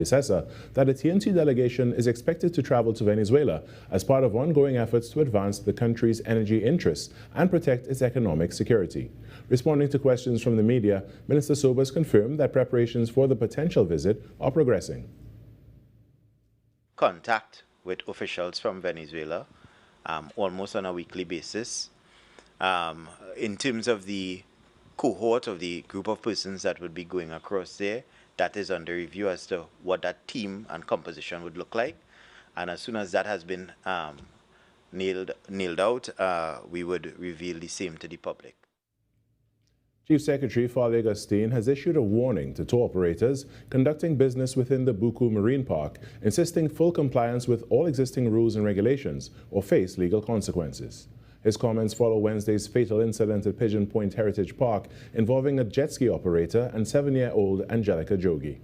predecessor that the TNT delegation is expected to travel to Venezuela as part of ongoing efforts to advance the country's energy interests and protect its economic security. Responding to questions from the media, Minister Sobers confirmed that preparations for the potential visit are progressing. Contact with officials from Venezuela almost on a weekly basis. In terms of the cohort of the group of persons that would be going across there, that is under review as to what that team and composition would look like. And as soon as that has been nailed out, we would reveal the same to the public. Chief Secretary Father Augustine has issued a warning to tour operators conducting business within the Buckoo Marine Park, insisting full compliance with all existing rules and regulations or face legal consequences. His comments follow Wednesday's fatal incident at Pigeon Point Heritage Park involving a jet ski operator and 7-year-old Angelica Jogi.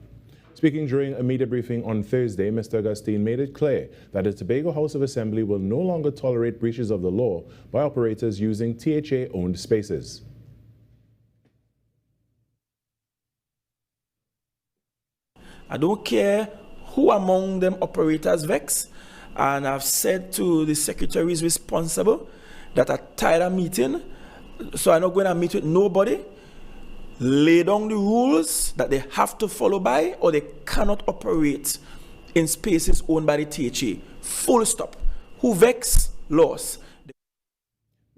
Speaking during a media briefing on Thursday, Mr. Augustine made it clear that the Tobago House of Assembly will no longer tolerate breaches of the law by operators using THA-owned spaces. I don't care who among them operators vex, and I've said to the secretaries responsible that I tired of meeting, so I'm not going to meet with nobody. Lay down the rules that they have to follow by, or they cannot operate in spaces owned by the THA. Full stop. Who vex, loss.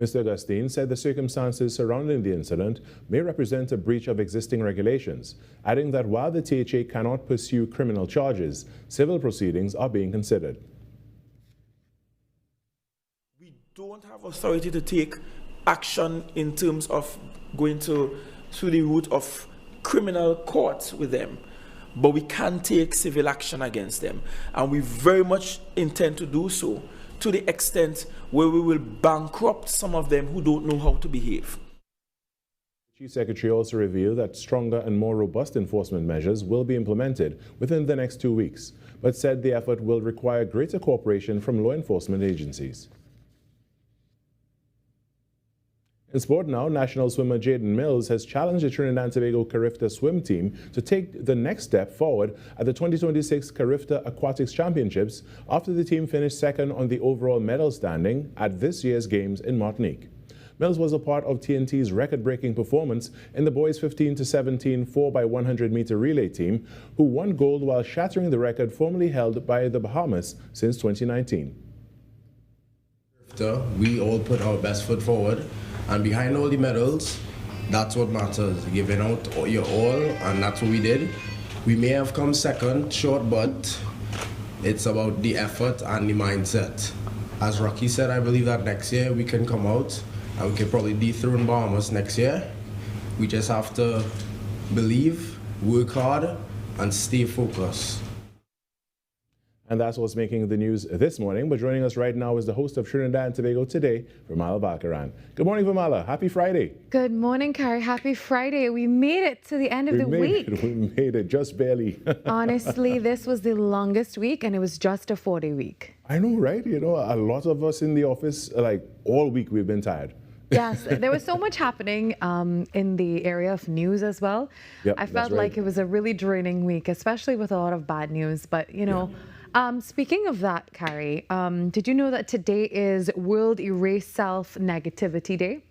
Mr. Augustine said the circumstances surrounding the incident may represent a breach of existing regulations, adding that while the THA cannot pursue criminal charges, civil proceedings are being considered. We don't have authority to take action in terms of going through the route of criminal court with them, but we can take civil action against them, and we very much intend to do so, to the extent where we will bankrupt some of them who don't know how to behave. The Chief Secretary also revealed that stronger and more robust enforcement measures will be implemented within the next 2 weeks, but said the effort will require greater cooperation from law enforcement agencies. In sport now, national swimmer Jaden Mills has challenged the Trinidad and Tobago Carifta swim team to take the next step forward at the 2026 Carifta Aquatics Championships after the team finished second on the overall medal standing at this year's Games in Martinique. Mills was a part of TNT's record-breaking performance in the boys 15-17 4x100-meter relay team, who won gold while shattering the record formerly held by the Bahamas since 2019. We all put our best foot forward. And behind all the medals, that's what matters, giving out your all, and that's what we did. We may have come second, short, but it's about the effort and the mindset. As Rocky said, I believe that next year we can come out and we can probably dethrone Bahamas next year. We just have to believe, work hard, and stay focused. And that's what's making the news this morning. But joining us right now is the host of Trinidad and Tobago Today, Virmala Balkaran. Good morning, Virmala. Happy Friday. Good morning, Carrie. Happy Friday. We made it to the end of the week. We made it, just barely. Honestly, this was the longest week, and it was just a 4-day week. I know, right? You know, a lot of us in the office, like all week, we've been tired. Yes, there was so much happening in the area of news as well. Yep, I felt like it was a really draining week, especially with a lot of bad news. But, you know, speaking of that, Carrie, did you know that today is World Erase Self-Negativity Day?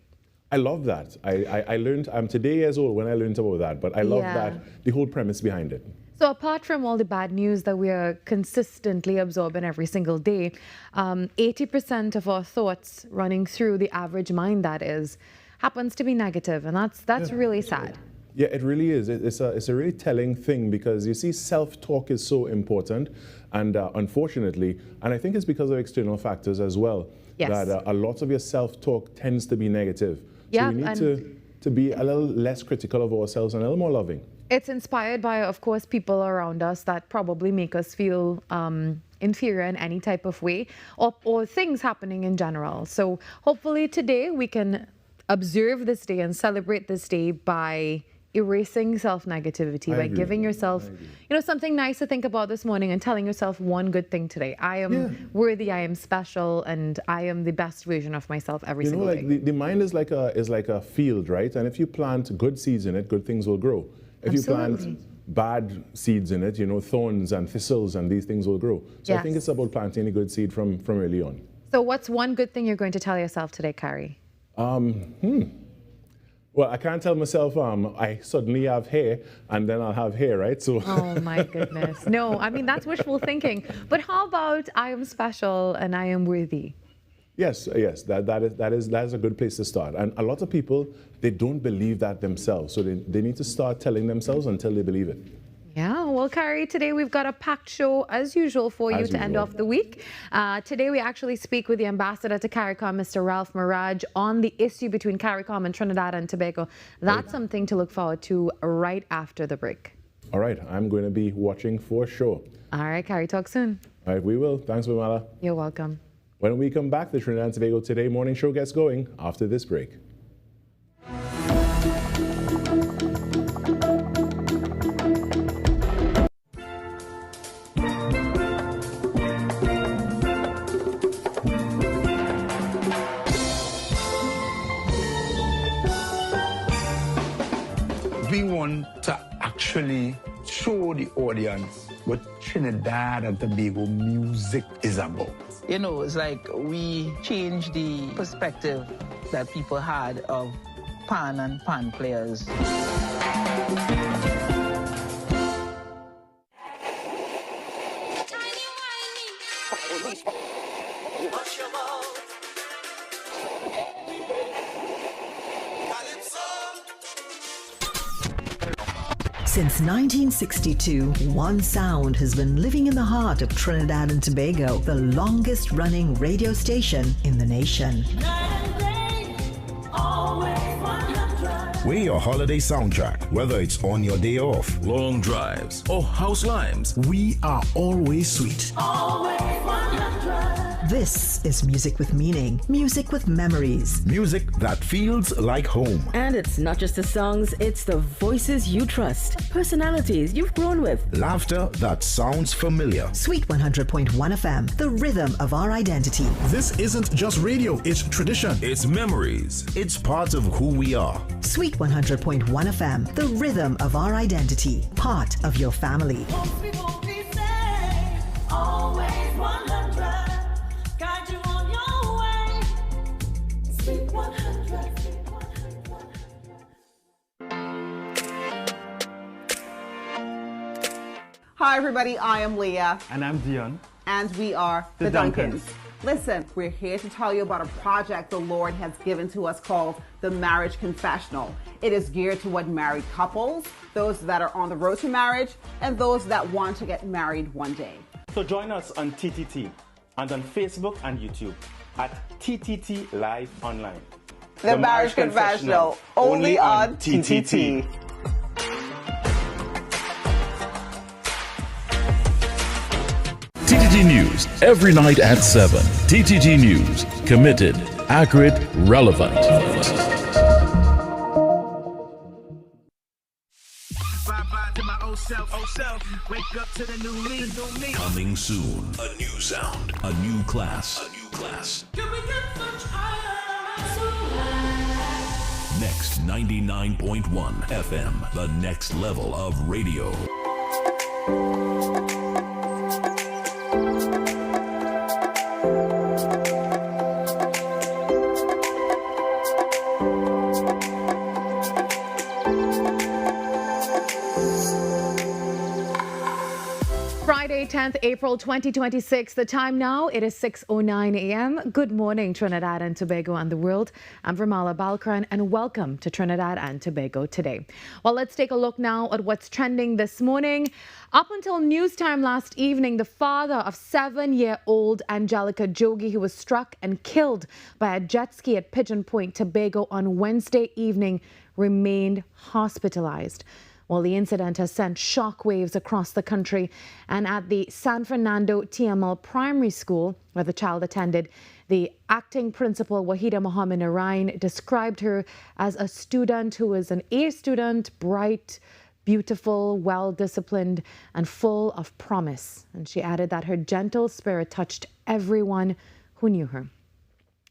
I love that. I learned, I'm today years old when I learned about that, but I love that, the whole premise behind it. So apart from all the bad news that we are consistently absorbing every single day, 80% of our thoughts running through the average mind, that is, happens to be negative, and that's really sad. Yeah, it really is. It's a really telling thing, because you see, self-talk is so important, and unfortunately, and I think it's because of external factors as well, that a lot of your self-talk tends to be negative. So we need to be a little less critical of ourselves and a little more loving. It's inspired by, of course, people around us that probably make us feel inferior in any type of way, or things happening in general. So hopefully today we can observe this day and celebrate this day by erasing self-negativity, by giving yourself, you know, something nice to think about this morning and telling yourself one good thing today. I am worthy, I am special, and I am the best version of myself every single day. The mind is like a field, right? And if you plant good seeds in it, good things will grow. If you plant bad seeds in it, thorns and thistles and these things will grow. So I think it's about planting a good seed from early on. So what's one good thing you're going to tell yourself today, Cari? Well, I can't tell myself I suddenly have hair and then I'll have hair, right? So. Oh my goodness. No, I mean, that's wishful thinking. But how about I am special and I am worthy? Yes, that is a good place to start. And a lot of people, they don't believe that themselves. So they need to start telling themselves until they believe it. Yeah, well, Cari, today we've got a packed show as usual for you to end off the week. Today we actually speak with the ambassador to CARICOM, Mr. Ralph Maraj, on the issue between CARICOM and Trinidad and Tobago. That's something to look forward to right after the break. All right, I'm going to be watching for sure. All right, Cari, talk soon. All right, we will. Thanks, Virmala. You're welcome. When we come back, the Trinidad and Tobago Today morning show gets going after this break. We want to actually show the audience what Trinidad and Tobago music is about. You know, it's like we changed the perspective that people had of pan and pan players. Since 1962, one sound has been living in the heart of Trinidad and Tobago, the longest running radio station in the nation. We're your holiday soundtrack, whether it's on your day off, long drives, or house limes. We are always sweet. Always 100. This is music with meaning, music with memories. Music that feels like home. And it's not just the songs, it's the voices you trust, personalities you've grown with. Laughter that sounds familiar. Sweet 100.1 FM, the rhythm of our identity. This isn't just radio, it's tradition. It's memories. It's part of who we are. Sweet 100.1 FM, the rhythm of our identity, part of your family. Hi everybody, I am Leah. And I'm Dion. And we are the Duncans. Listen, we're here to tell you about a project the Lord has given to us called the Marriage Confessional. It is geared toward married couples, those that are on the road to marriage, and those that want to get married one day. So join us on TTT and on Facebook and YouTube at TTT Live Online. The Marriage Confessional, only on TTT. TTT News, every night at 7. TTT News, committed, accurate, relevant. Coming soon, a new sound, a new class, Next 99.1 FM, the next level of radio. Friday, 10th April 2026. The time now, it is 6:09 a.m. Good morning, Trinidad and Tobago and the world. I'm Virmala Balkaran, and welcome to Trinidad and Tobago Today. Well, let's take a look now at what's trending this morning. Up until news time last evening, the father of 7-year-old Angelica Jogi, who was struck and killed by a jet ski at Pigeon Point, Tobago on Wednesday evening, remained hospitalized. Well, the incident has sent shockwaves across the country, and at the San Fernando TML Primary School, where the child attended, the acting principal, Wahida Mohammed Narain, described her as a student who is an A student, bright, beautiful, well-disciplined, and full of promise. And she added that her gentle spirit touched everyone who knew her.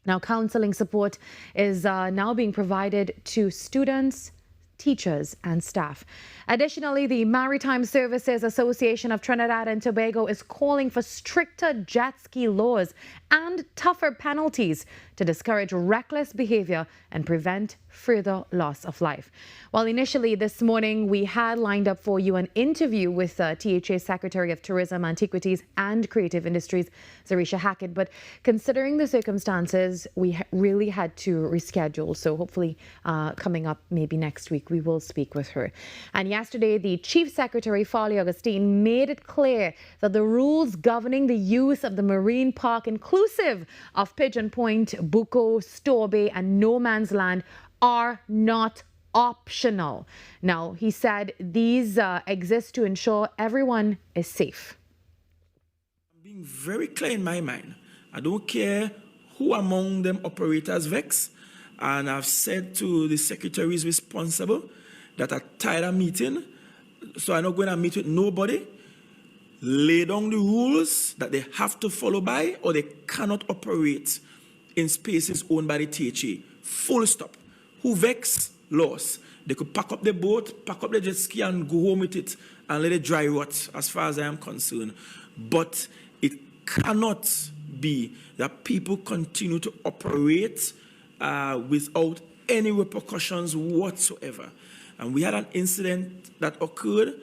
Now, counseling support is now being provided to students, teachers and staff. Additionally, the Maritime Services Association of Trinidad and Tobago is calling for stricter jet ski laws and tougher penalties to discourage reckless behavior and prevent further loss of life. Well, initially this morning, we had lined up for you an interview with THA Secretary of Tourism, Antiquities and Creative Industries, Zarisha Hackett, but considering the circumstances, we really had to reschedule. So hopefully coming up maybe next week, we will speak with her. And yesterday, the Chief Secretary, Farley Augustine, made it clear that the rules governing the use of the marine park, inclusive of Pigeon Point, Buckoo, Store Bay and No Man's Land, are not optional. Now, he said these exist to ensure everyone is safe. I'm being very clear in my mind. I don't care who among them operators vex. And I've said to the secretaries responsible that I tired of meeting, so I'm not going to meet with nobody. Lay down the rules that they have to follow by, or they cannot operate in spaces owned by the THA. Full stop. Who vex, lost. They could pack up the boat, pack up the jet ski and go home with it and let it dry rot, as far as I am concerned. But it cannot be that people continue to operate without any repercussions whatsoever. And we had an incident that occurred,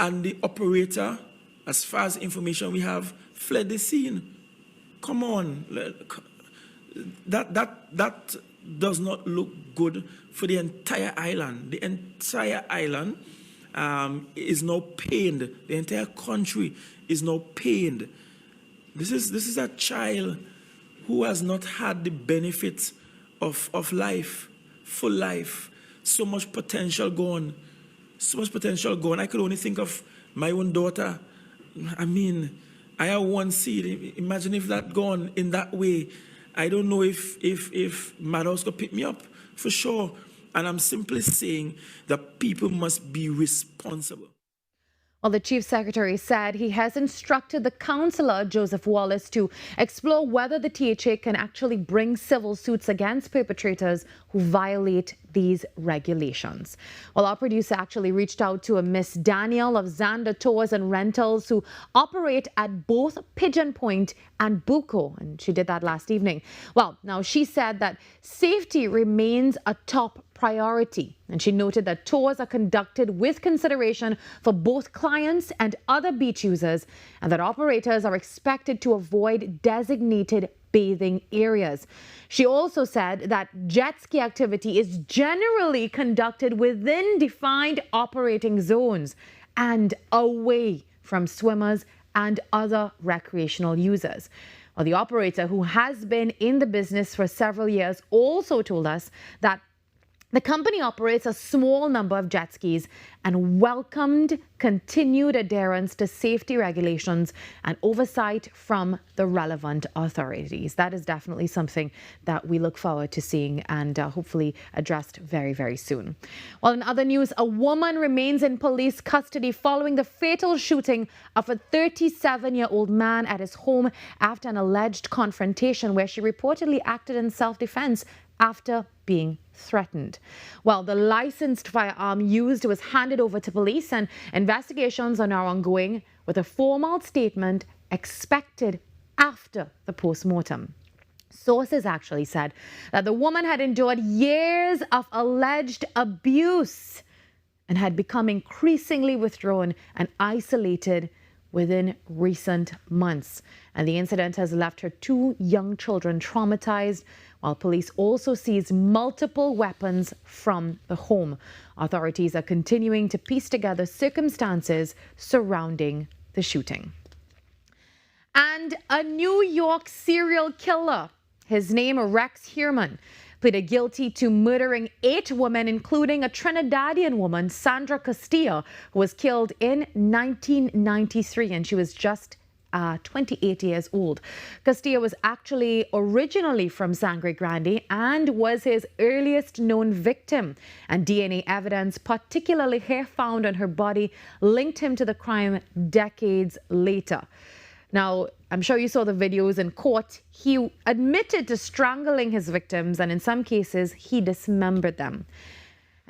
and the operator, as far as information we have, fled the scene. Come on. That does not look good for the entire island. The entire island is now pained. The entire country is now pained. This is a child who has not had the benefits of life, full life. So much potential gone. So much potential gone. I could only think of my own daughter. I mean, I have one seed. Imagine if that gone in that way. I don't know if Maraj could pick me up, for sure. And I'm simply saying that people must be responsible. Well, the Chief Secretary said he has instructed the Councillor, Joseph Wallace, to explore whether the THA can actually bring civil suits against perpetrators who violate these regulations. Well, our producer actually reached out to a Miss Danielle of Xander Tours and Rentals, who operate at both Pigeon Point and Buckoo, and she did that last evening. Well, now she said that safety remains a top priority, and she noted that tours are conducted with consideration for both clients and other beach users, and that operators are expected to avoid designated bathing areas. She also said that jet ski activity is generally conducted within defined operating zones and away from swimmers and other recreational users. Well, the operator, who has been in the business for several years, also told us that the company operates a small number of jet skis and welcomed continued adherence to safety regulations and oversight from the relevant authorities. That is definitely something that we look forward to seeing and hopefully addressed very, very soon. Well, in other news, a woman remains in police custody following the fatal shooting of a 37-year-old man at his home after an alleged confrontation where she reportedly acted in self-defense after being threatened. Well, the licensed firearm used was handed over to police, and investigations are now ongoing, with a formal statement expected after the post-mortem. Sources actually said that the woman had endured years of alleged abuse and had become increasingly withdrawn and isolated within recent months. And the incident has left her two young children traumatized, while police also seized multiple weapons from the home. Authorities are continuing to piece together circumstances surrounding the shooting. And a New York serial killer, his name Rex Heerman, pleaded guilty to murdering 8 women, including a Trinidadian woman, Sandra Castillo, who was killed in 1993, and she was just 28 years old. Castillo was actually originally from Sangre Grande and was his earliest known victim. And DNA evidence, particularly hair found on her body, linked him to the crime decades later. Now, I'm sure you saw the videos in court. He admitted to strangling his victims, and in some cases, he dismembered them.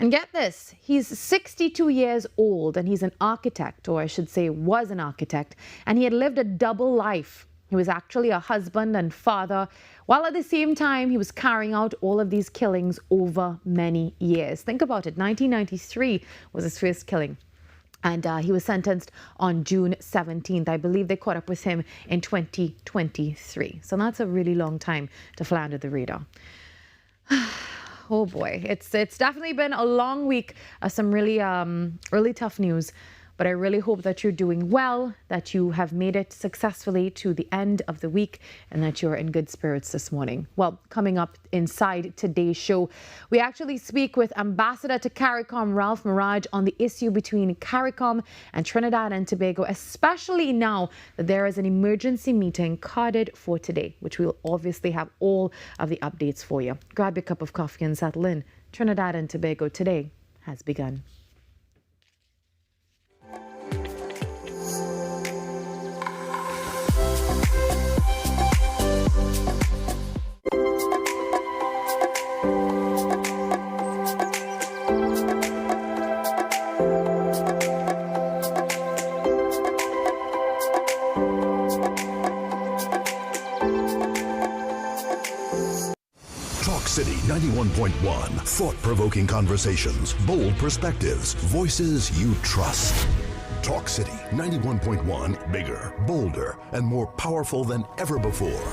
And get this, he's 62 years old and he's an architect, or I should say was an architect, and he had lived a double life. He was actually a husband and father, while at the same time he was carrying out all of these killings over many years. Think about it, 1993 was his first killing. And he was sentenced on June 17th. I believe they caught up with him in 2023. So that's a really long time to fly under the radar. Oh boy, it's definitely been a long week. Some really tough news. But I really hope that you're doing well, that you have made it successfully to the end of the week, and that you're in good spirits this morning. Well, coming up inside today's show, we actually speak with Ambassador to CARICOM, Ralph Maraj, on the issue between CARICOM and Trinidad and Tobago, especially now that there is an emergency meeting carded for today, which we'll obviously have all of the updates for you. Grab your cup of coffee and settle in. Trinidad and Tobago Today has begun. City 91.1. Thought-provoking conversations, bold perspectives, voices you trust. Talk City 91.1. Bigger, bolder, and more powerful than ever before.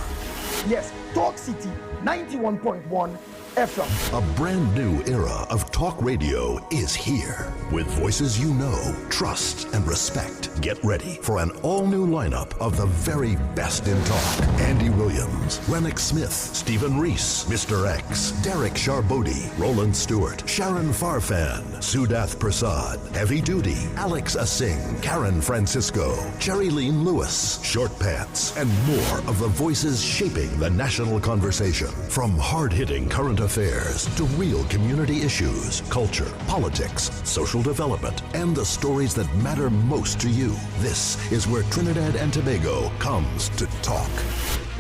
Yes, Talk City 91.1 FM. A brand new era of talk radio is here. With voices you know, trust, and respect. Get ready for an all-new lineup of the very best in talk. Andy Williams, Rennick Smith, Stephen Reese, Mr. X, Derek Charbodi, Roland Stewart, Sharon Farfan, Sudath Prasad, Heavy Duty, Alex Asing, Karen Francisco, Cherry-Leen Lewis, Short Pants, and more of the voices shaping the national conversation. From hard-hitting current affairs to real community issues, culture, politics, social development, and the stories that matter most to you. This is where Trinidad and Tobago comes to talk.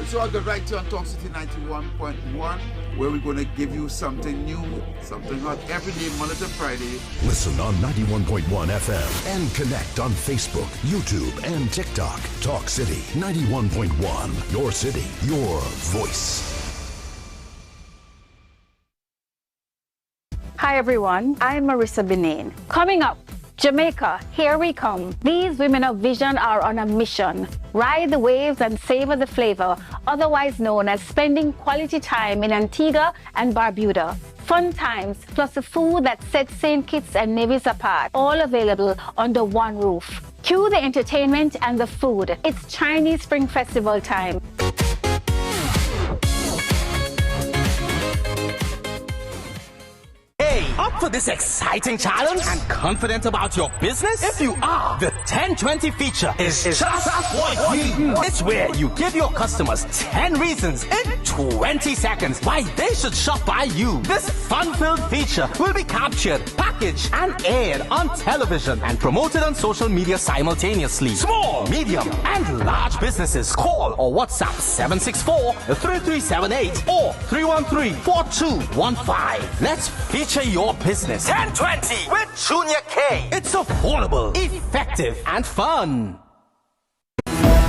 So I'll go right to on Talk City 91.1, where we're going to give you something new, something hot every day, Monday to Friday. Listen on 91.1 FM and connect on Facebook, YouTube, and TikTok. Talk City 91.1. Your city, your voice. Hi everyone, I'm Marissa Benin. Coming up, Jamaica, here we come. These women of vision are on a mission. Ride the waves and savor the flavor, otherwise known as spending quality time in Antigua and Barbuda. Fun times, plus the food that sets St. Kitts and Nevis apart, all available under one roof. Cue the entertainment and the food. It's Chinese Spring Festival time. Up for this exciting challenge and confident about your business? If you are, the 10-20 feature is just what you need. It's where you give your customers 10 reasons in 20 seconds why they should shop by you. This fun-filled feature will be captured, packaged, and aired on television and promoted on social media simultaneously. Small, medium, and large businesses call or WhatsApp 764-3378 or 313-4215. Let's feature your business. 10-20 with Junior K. It's affordable, effective, and fun.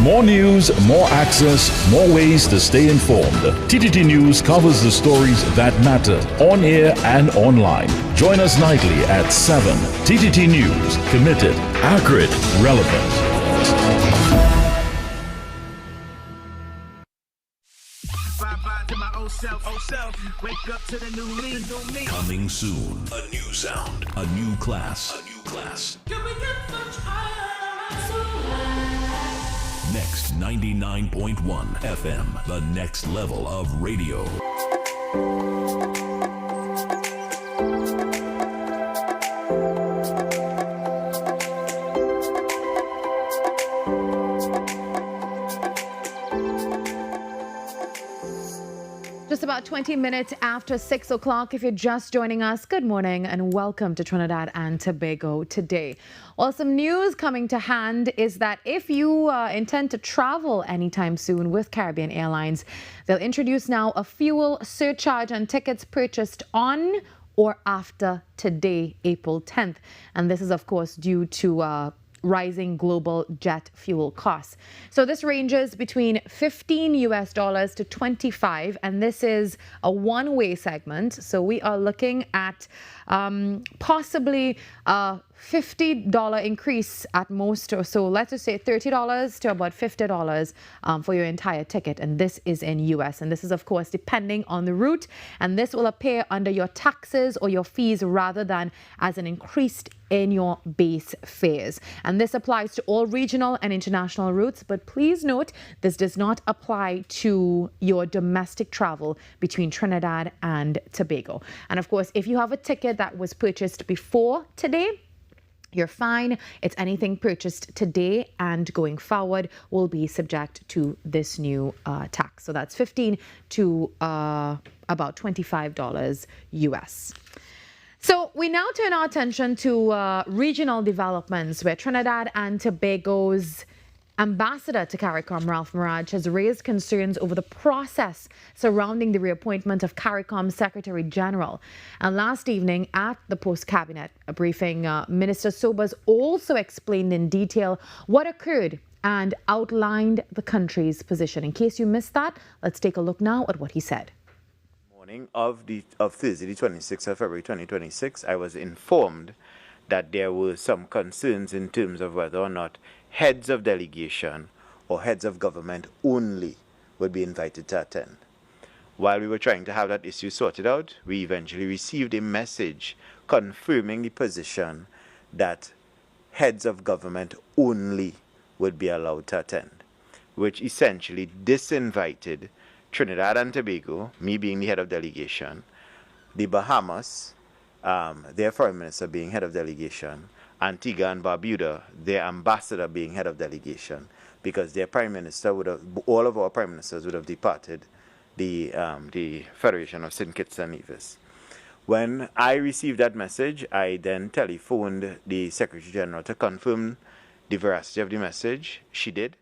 More news, more access, more ways to stay informed. TTT News covers the stories that matter on air and online. Join us nightly at 7. TTT News, committed, accurate, relevant. Wake up to the new me. Coming soon. A new sound. A new class. A new class. Next 99.1 FM. The next level of radio. Just about 20 minutes after 6 o'clock. If you're just joining us, good morning and welcome to Trinidad and Tobago Today. Well, some news coming to hand is that if you intend to travel anytime soon with Caribbean Airlines, they'll introduce now a fuel surcharge on tickets purchased on or after today, April 10th. And this is, of course, due to rising global jet fuel costs. So this ranges between $15 to $25, and this is a one-way segment. So we are looking at possibly a $50 increase at most, or so let's just say $30 to about $50 for your entire ticket, and this is in US, and this is of course depending on the route, and this will appear under your taxes or your fees rather than as an increase in your base fares. And this applies to all regional and international routes, but please note this does not apply to your domestic travel between Trinidad and Tobago. And of course, if you have a ticket that was purchased before today, you're fine. It's anything purchased today and going forward will be subject to this new tax. So that's $15 to about $25 US. So we now turn our attention to regional developments, where Trinidad and Tobago's Ambassador to CARICOM, Ralph Maraj, has raised concerns over the process surrounding the reappointment of CARICOM Secretary General. And last evening at the post-cabinet briefing, Minister Sobers also explained in detail what occurred and outlined the country's position. In case you missed that, let's take a look now at what he said. Morning of Thursday, the 26th of February 2026, I was informed that there were some concerns in terms of whether or not heads of delegation or heads of government only would be invited to attend. While we were trying to have that issue sorted out, we eventually received a message confirming the position that heads of government only would be allowed to attend, which essentially disinvited Trinidad and Tobago, me being the head of delegation, the Bahamas, their foreign minister being head of delegation, Antigua and Barbuda, their ambassador being head of delegation, because their prime minister would have, all of our prime ministers would have departed the Federation of St. Kitts and Nevis. When I received that message, I then telephoned the Secretary General to confirm the veracity of the message. She did.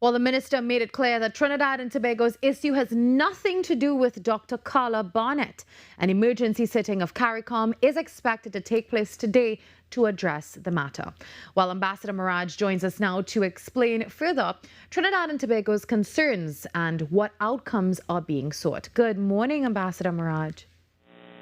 Well, the minister made it clear that Trinidad and Tobago's issue has nothing to do with Dr. Carla Barnett. An emergency sitting of CARICOM is expected to take place today to address the matter. While Ambassador Maraj joins us now to explain further Trinidad and Tobago's concerns and what outcomes are being sought. Good morning, Ambassador Maraj.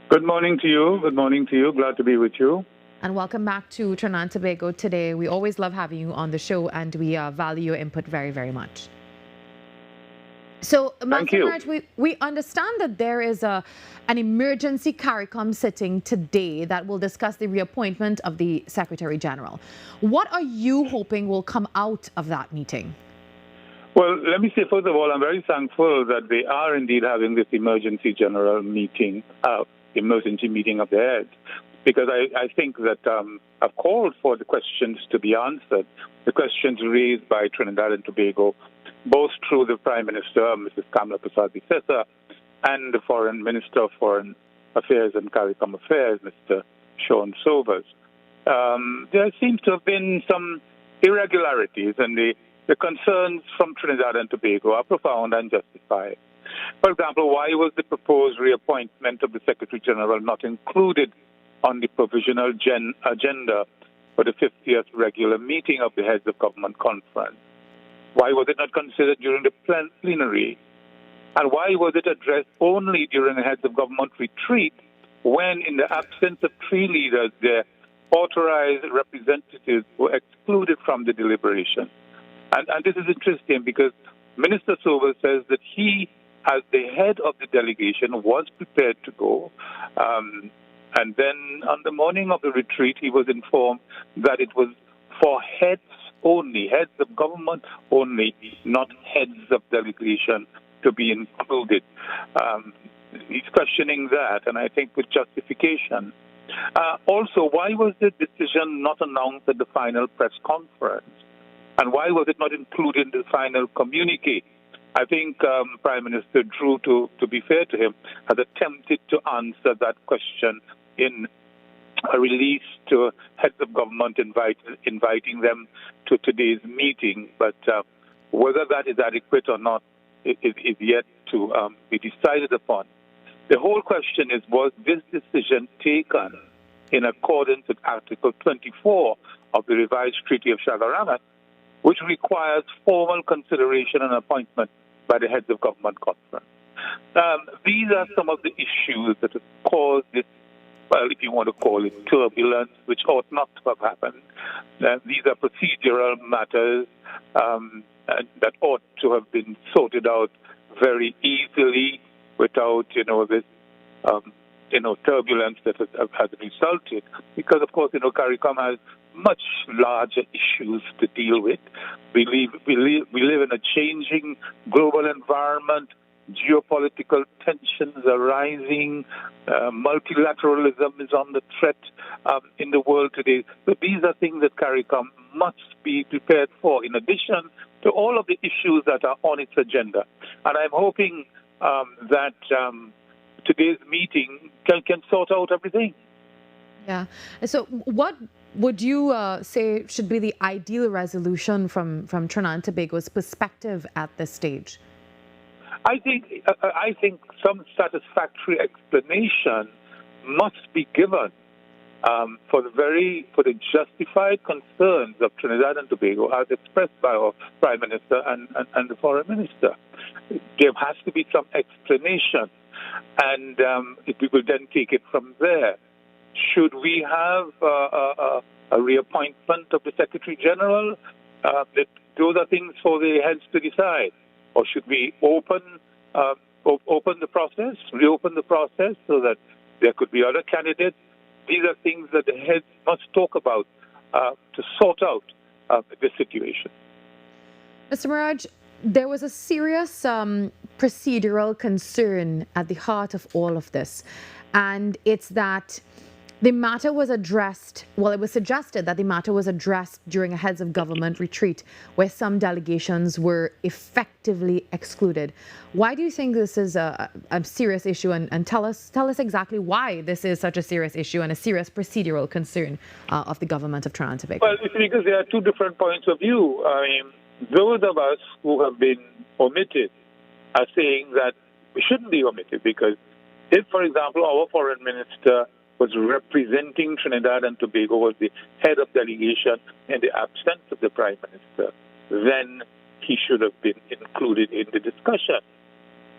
Good morning to you. Good morning to you. Glad to be with you. And welcome back to Trinidad and Tobago Today. We always love having you on the show, and we value your input very, very much. So, Maraj, we understand that there is an emergency CARICOM sitting today that will discuss the reappointment of the Secretary General. What are you hoping will come out of that meeting? Well, let me say, first of all, I'm very thankful that they are indeed having this emergency general meeting, emergency meeting of the heads. Because I think that I've called for the questions to be answered, the questions raised by Trinidad and Tobago, both through the Prime Minister, Mrs. Kamala Persad-Bissessar, and the Foreign Minister of Foreign Affairs and CARICOM Affairs, Mr. Sean Sobers. There seems to have been some irregularities, and the concerns from Trinidad and Tobago are profound and justified. For example, why was the proposed reappointment of the Secretary General not included on the provisional agenda for the 50th regular meeting of the Heads of Government Conference? Why was it not considered during the plenary? And why was it addressed only during the Heads of Government retreat, when, in the absence of three leaders, their authorized representatives were excluded from the deliberation? And this is interesting because Minister Sobers says that he, as the head of the delegation, was prepared to go. And then on the morning of the retreat, he was informed that it was for heads only, heads of government only, not heads of delegation to be included. He's questioning that, and I think with justification. Also, why was the decision not announced at the final press conference? And why was it not included in the final communique? I think Prime Minister Drew, to be fair to him, has attempted to answer that question in a release to heads of government inviting them to today's meeting. But whether that is adequate or not is yet to be decided upon. The whole question is, was this decision taken in accordance with Article 24 of the revised Treaty of Sargassum, which requires formal consideration and appointment by the heads of government conference? These are some of the issues that have caused this, well, if you want to call it turbulence, which ought not to have happened. These are procedural matters that ought to have been sorted out very easily without, this, turbulence that has resulted. Because, of course, CARICOM has much larger issues to deal with. We live in a changing global environment. Geopolitical tensions are rising. Multilateralism is on the threat in the world today. So these are things that CARICOM must be prepared for, in addition to all of the issues that are on its agenda. And I'm hoping that today's meeting can sort out everything. Yeah. So what would you say should be the ideal resolution from Trinidad and Tobago's perspective at this stage? I think some satisfactory explanation must be given for the justified concerns of Trinidad and Tobago as expressed by our Prime Minister and the Foreign Minister. There has to be some explanation, and we will then take it from there. Should we have a reappointment of the Secretary General? Those are things for the heads to decide. Or should we open the process, reopen the process so that there could be other candidates? These are things that the heads must talk about to sort out the situation. Mr. Maraj, there was a serious procedural concern at the heart of all of this, and it's that the matter was addressed, well, it was suggested that the matter was addressed during a heads of government retreat where some delegations were effectively excluded. Why do you think this is a serious issue? And tell us exactly why this is such a serious issue and a serious procedural concern of the government of Trinidad and Tobago. Well, it's because there are two different points of view. I mean, those of us who have been omitted are saying that we shouldn't be omitted because if, for example, our foreign minister was representing Trinidad and Tobago, was the head of delegation in the absence of the Prime Minister, then he should have been included in the discussion.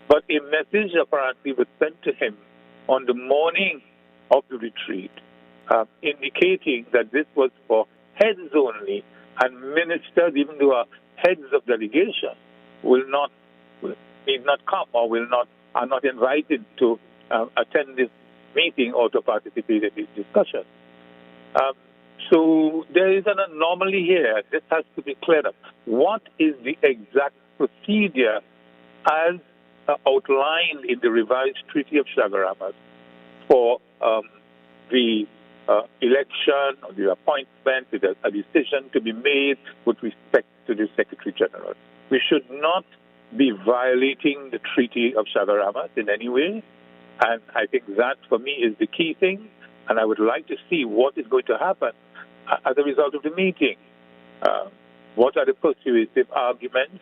But a message apparently was sent to him on the morning of the retreat, indicating that this was for heads only, and ministers, even though are heads of delegation, need not come or are not invited to attend this meeting or to participate in this discussion. So there is an anomaly here. This has to be cleared up. What is the exact procedure as outlined in the revised Treaty of Sargassum for the election or the appointment, with a decision to be made with respect to the Secretary General? We should not be violating the Treaty of Sargassum in any way. And I think that, for me, is the key thing. And I would like to see what is going to happen as a result of the meeting. What are the persuasive arguments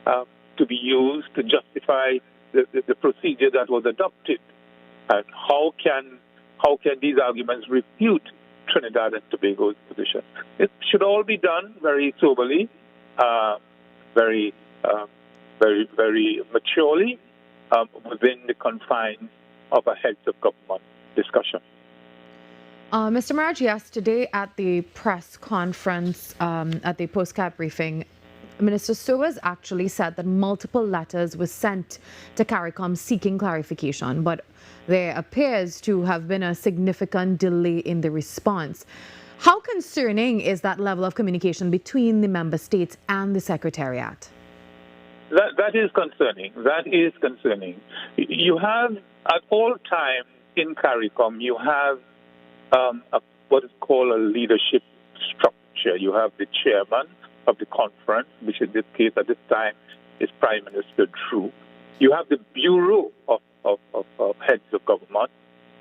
to be used to justify the procedure that was adopted? And how can these arguments refute Trinidad and Tobago's position? It should all be done very soberly, very maturely, within the confines of a heads of government discussion. Mr. Maraj, yesterday at the press conference, at the post-cap briefing, Minister Sowas actually said that multiple letters were sent to CARICOM seeking clarification, but there appears to have been a significant delay in the response. How concerning is that level of communication between the member states and the Secretariat? That is concerning. That is concerning. You have, at all times in CARICOM, you have what is called a leadership structure. You have the chairman of the conference, which in this case at this time is Prime Minister Drew. You have the Bureau of Heads of Government,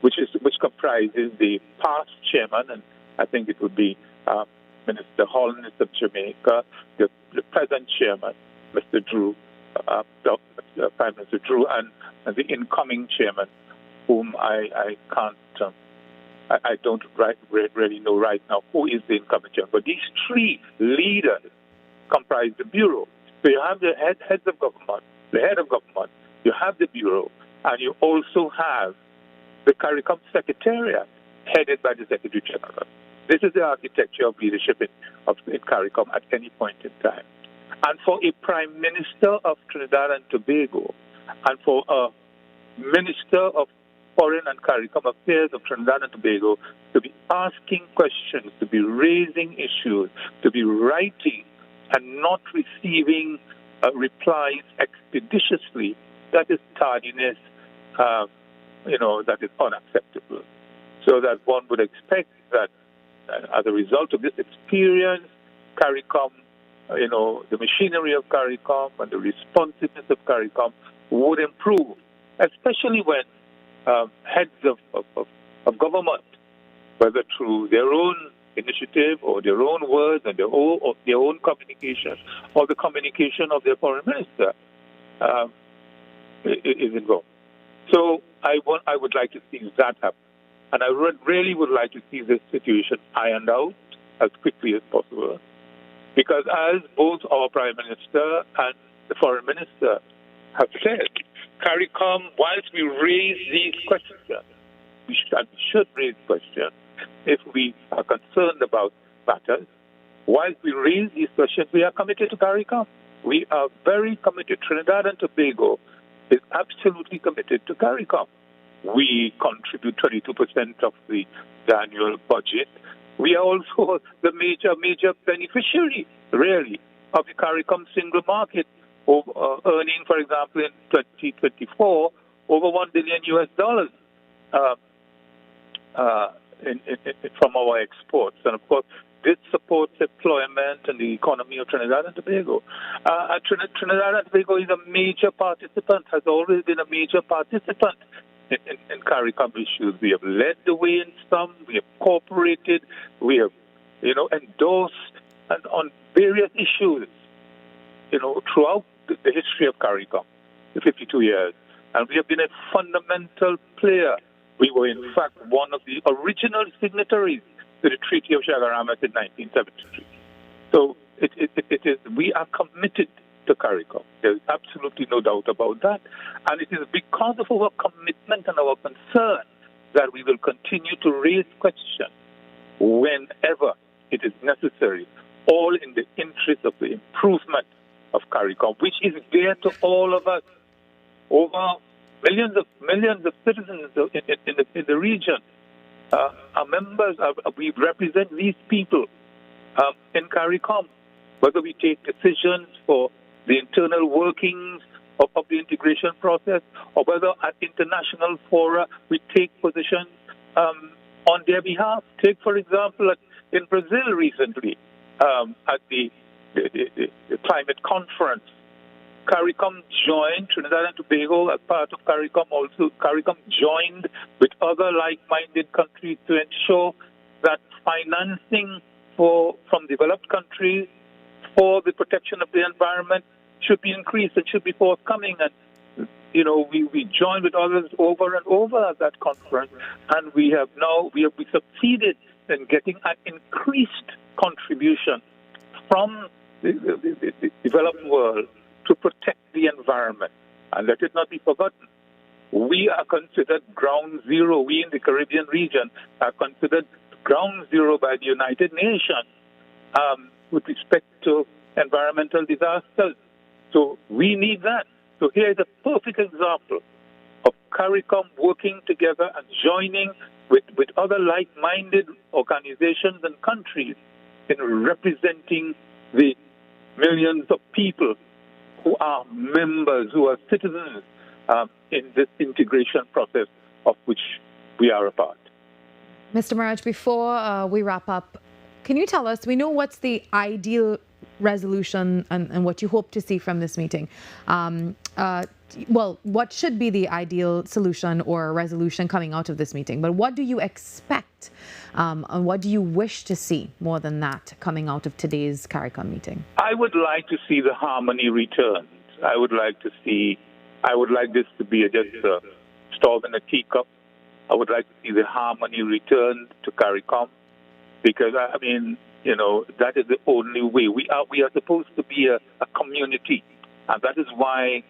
which comprises the past chairman, and I think it would be Minister Holness of Jamaica, the present chairman, Mr. Drew, Prime Minister Drew, and the incoming chairman, whom I can't, I don't really know right now who is the incoming chairman. But these three leaders comprise the Bureau. So you have the heads of government, the head of government, you have the Bureau, and you also have the CARICOM Secretariat, headed by the Secretary General. This is the architecture of leadership in CARICOM at any point in time. And for a Prime Minister of Trinidad and Tobago, and for a Minister of Foreign and CARICOM Affairs of Trinidad and Tobago to be asking questions, to be raising issues, to be writing and not receiving replies expeditiously, that is tardiness, that is unacceptable. So that one would expect that as a result of this experience, CARICOM, the machinery of CARICOM and the responsiveness of CARICOM would improve, especially when heads of government, whether through their own initiative or their own words and their own communication or the communication of their foreign minister is involved. So I would like to see that happen. And I really would like to see this situation ironed out as quickly as possible. Because as both our Prime Minister and the Foreign Minister have said, CARICOM, whilst we raise these questions, we should raise questions if we are concerned about matters. Whilst we raise these questions, we are committed to CARICOM. We are very committed. Trinidad and Tobago is absolutely committed to CARICOM. We contribute 22% of the annual budget. We are also the major beneficiary, really, of the CARICOM single market, earning, for example, in 2024, over $1 billion from our exports. And, of course, this supports employment and the economy of Trinidad and Tobago. Trinidad and Tobago is a major participant, has always been a major participant in CARICOM issues. We have led the way in some, we have cooperated, we have, endorsed and on various issues, throughout the history of CARICOM, the 52 years. And we have been a fundamental player. We were, in fact, one of the original signatories to the Treaty of Sargassum in 1973. So we are committed to CARICOM. There is absolutely no doubt about that. And it is because of our commitment and our concern that we will continue to raise questions whenever it is necessary, all in the interest of the improvement of CARICOM, which is dear to all of us. Over millions of citizens in the region are members. We represent these people in CARICOM, whether we take decisions for the internal workings of the integration process, or whether at international fora we take positions on their behalf. Take, for example, in Brazil recently, at the climate conference, CARICOM joined, Trinidad and Tobago as part of CARICOM also, CARICOM joined with other like-minded countries to ensure that financing from developed countries for the protection of the environment should be increased and should be forthcoming. And, we joined with others over and over at that conference, and we succeeded in getting an increased contribution from the developed world to protect the environment. And let it not be forgotten, we are considered ground zero. We in the Caribbean region are considered ground zero by the United Nations with respect to environmental disasters. So we need that. So here is a perfect example of CARICOM working together and joining with other like-minded organizations and countries in representing the millions of people who are members, who are citizens in this integration process of which we are a part. Mr. Maraj, before we wrap up, can you tell us, we know what's the ideal resolution and what you hope to see from this meeting. What should be the ideal solution or resolution coming out of this meeting? But what do you expect and what do you wish to see more than that coming out of today's CARICOM meeting? I would like to see the harmony returned. I would like this to be just a storm in a teacup, I would like to see the harmony returned to CARICOM, because, I mean, that is the only way. We are supposed to be a community, and that is why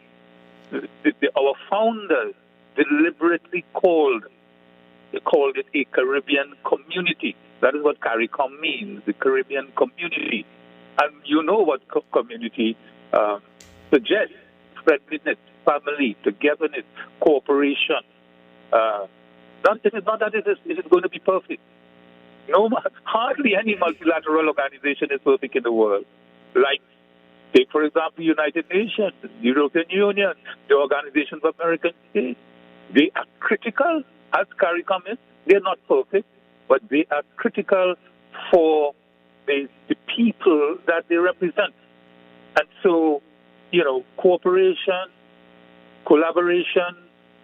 our founders deliberately called it a Caribbean community. That is what CARICOM means, the Caribbean community. And you know what community suggests: friendliness, family, togetherness, cooperation. It is not that it is going to be perfect. No, hardly any multilateral organization is perfect in the world. Like, take, for example, United Nations, the European Union, the Organization of American States. They are critical, as CARICOM is. They're not perfect, but they are critical for the people that they represent. And so, cooperation, collaboration,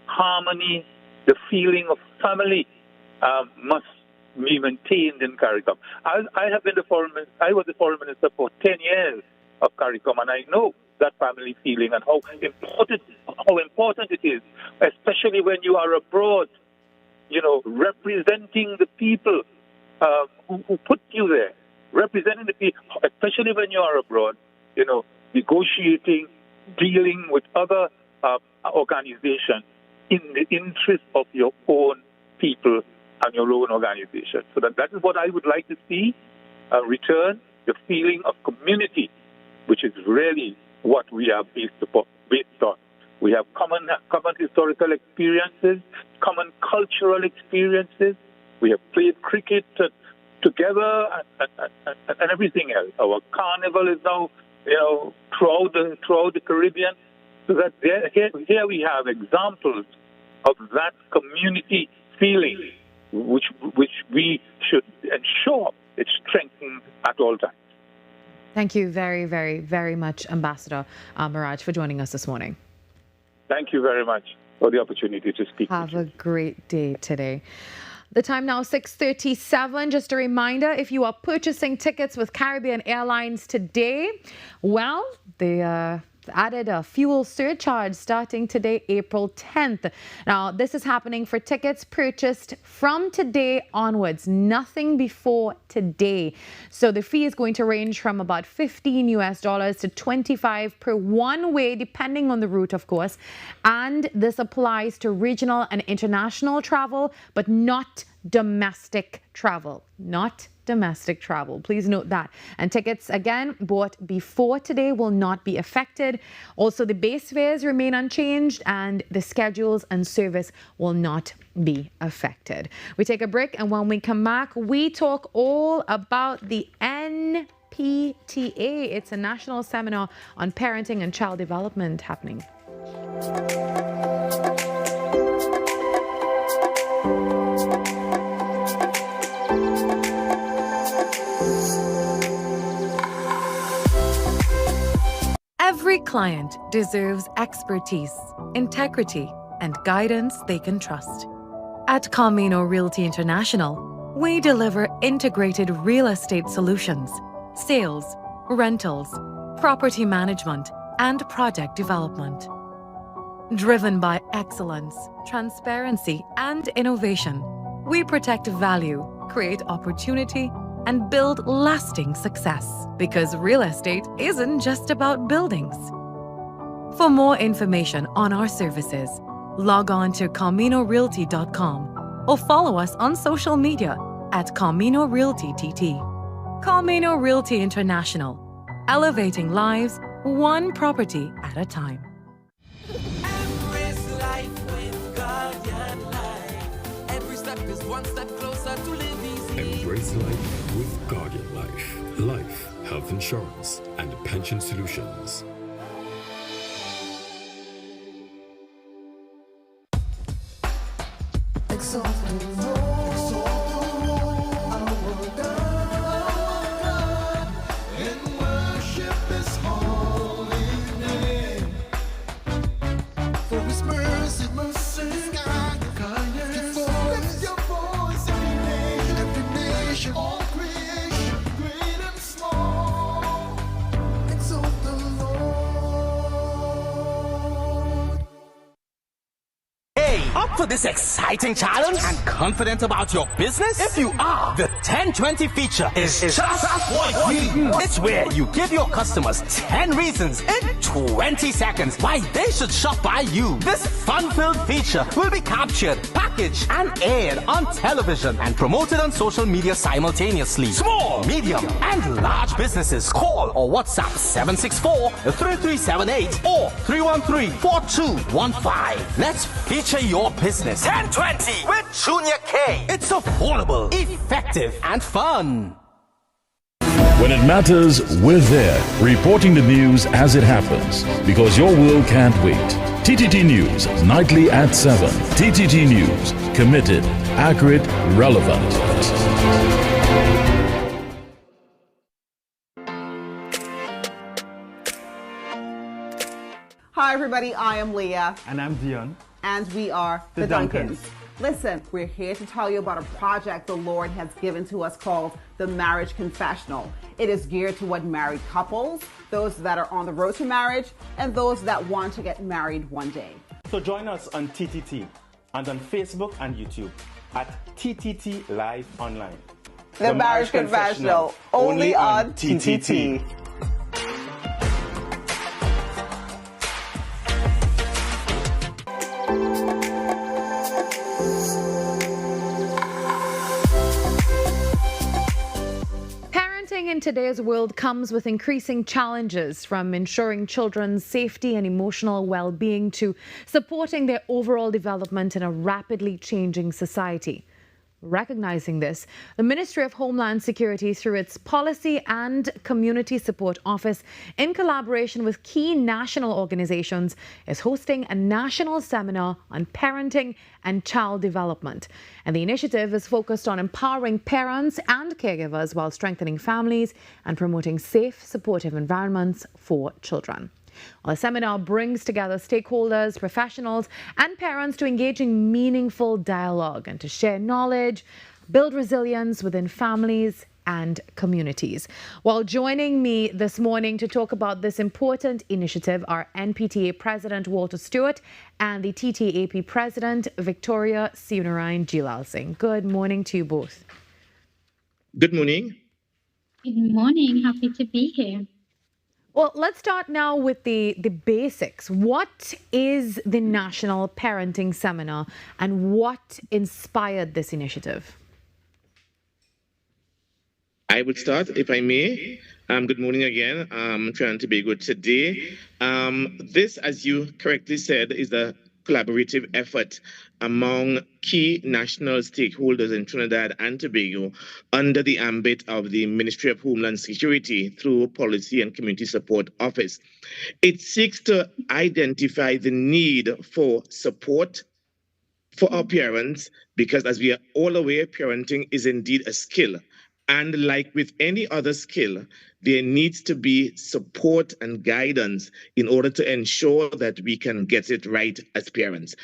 harmony, the feeling of family must be maintained in CARICOM. I was the foreign minister for 10 years of CARICOM, and I know that family feeling and how important it is, especially when you are abroad, representing the people who put you there, representing the people, especially when you are abroad, negotiating, dealing with other organizations in the interest of your own people and your own organization. So that is what I would like to see return, the feeling of community, which is really what we are based on. We have common historical experiences, common cultural experiences. We have played cricket together and everything else. Our carnival is now, throughout the Caribbean. So that here we have examples of that community feeling, which we should ensure it's strengthened at all times. Thank you very, very, very much, Ambassador Maraj, for joining us this morning. Thank you very much for the opportunity to speak. Have a great day today. The time now 6:37. Just a reminder, if you are purchasing tickets with Caribbean Airlines today, well, they added a fuel surcharge starting today, April 10th. Now, this is happening for tickets purchased from today onwards, nothing before today. So the fee is going to range from about $15 to $25 per one way, depending on the route, of course. And this applies to regional and international travel, but not domestic travel. Not domestic travel. Please note that. And tickets, again, bought before today will not be affected. Also, the base fares remain unchanged and the schedules and service will not be affected. We take a break, and when we come back, we talk all about the NPTA. It's a national seminar on parenting and child development happening. Every client deserves expertise, integrity, and guidance they can trust. At Camino Realty International, we deliver integrated real estate solutions, sales, rentals, property management, and project development. Driven by excellence, transparency, and innovation, we protect value, create opportunity, and build lasting success, because real estate isn't just about buildings. For more information on our services, log on to CaminoRealty.com or follow us on social media at Camino Realty TT. Camino Realty International, elevating lives one property at a time. Embrace life with Guardian Life. Every step is one step closer to live easy. Embrace life with Guardian Life. Life, health insurance, and pension solutions. All creation, great and small, exalt the Lord. Up for this exciting challenge and confident about your business? If you are, the 1020 feature is just what you need. It's where you give your customers 10 reasons in 20 seconds why they should shop by you. This fun-filled feature will be captured, packaged, and aired on television and promoted on social media simultaneously. Small, medium, and large businesses call or WhatsApp 764-3378 or 313-4215. Let's feature your business. 1020 with Junior K. It's affordable, effective, and fun. When it matters, we're there, reporting the news as it happens, because your world can't wait. TTT News, nightly at 7. TTT News, committed, accurate, relevant. Hi, everybody. I am Leah. And I'm Dion. And we are The Duncans. Listen, we're here to tell you about a project the Lord has given to us called the Marriage Confessional. It is geared toward married couples, those that are on the road to marriage, and those that want to get married one day. So join us on TTT and on Facebook and YouTube at TTT Live Online. The Marriage Confessional, only on TTT. In today's world comes with increasing challenges, from ensuring children's safety and emotional well-being to supporting their overall development in a rapidly changing society. Recognizing this, the Ministry of Homeland Security, through its Policy and Community Support Office, in collaboration with key national organizations, is hosting a national seminar on parenting and child development. And the initiative is focused on empowering parents and caregivers while strengthening families and promoting safe, supportive environments for children. Well, the seminar brings together stakeholders, professionals, and parents to engage in meaningful dialogue and to share knowledge, build resilience within families and communities. While joining me this morning to talk about this important initiative are NPTA President Walter Stewart and the TTAP President Victoria Sunarayan Jilal Singh. Good morning to you both. Good morning. Good morning. Happy to be here. Well, let's start now with the basics. What is the National Parenting Seminar and what inspired this initiative? I would start, if I may. Good morning again. I'm trying to be good today. This, as you correctly said, is a collaborative effort among key national stakeholders in Trinidad and Tobago under the ambit of the Ministry of Homeland Security through Policy and Community Support Office. It seeks to identify the need for support for our parents, because as we are all aware, parenting is indeed a skill. And like with any other skill, there needs to be support and guidance in order to ensure that we can get it right as parents.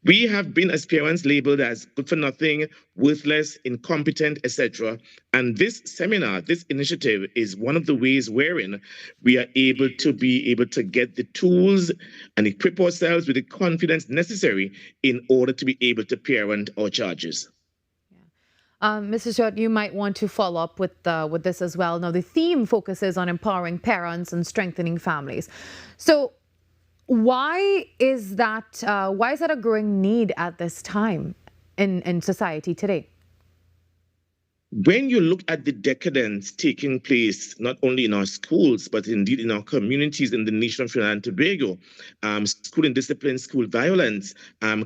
We have been, as parents, labeled as good for nothing, worthless, incompetent, etc. And this seminar, this initiative, is one of the ways wherein we are able to get the tools and equip ourselves with the confidence necessary in order to be able to parent our charges. Mr. Stewart, you might want to follow up with this as well. Now, the theme focuses on empowering parents and strengthening families. So why is that a growing need at this time in society today? When you look at the decadence taking place, not only in our schools, but indeed in our communities in the nation of Trinidad and Tobago, school indiscipline, school violence,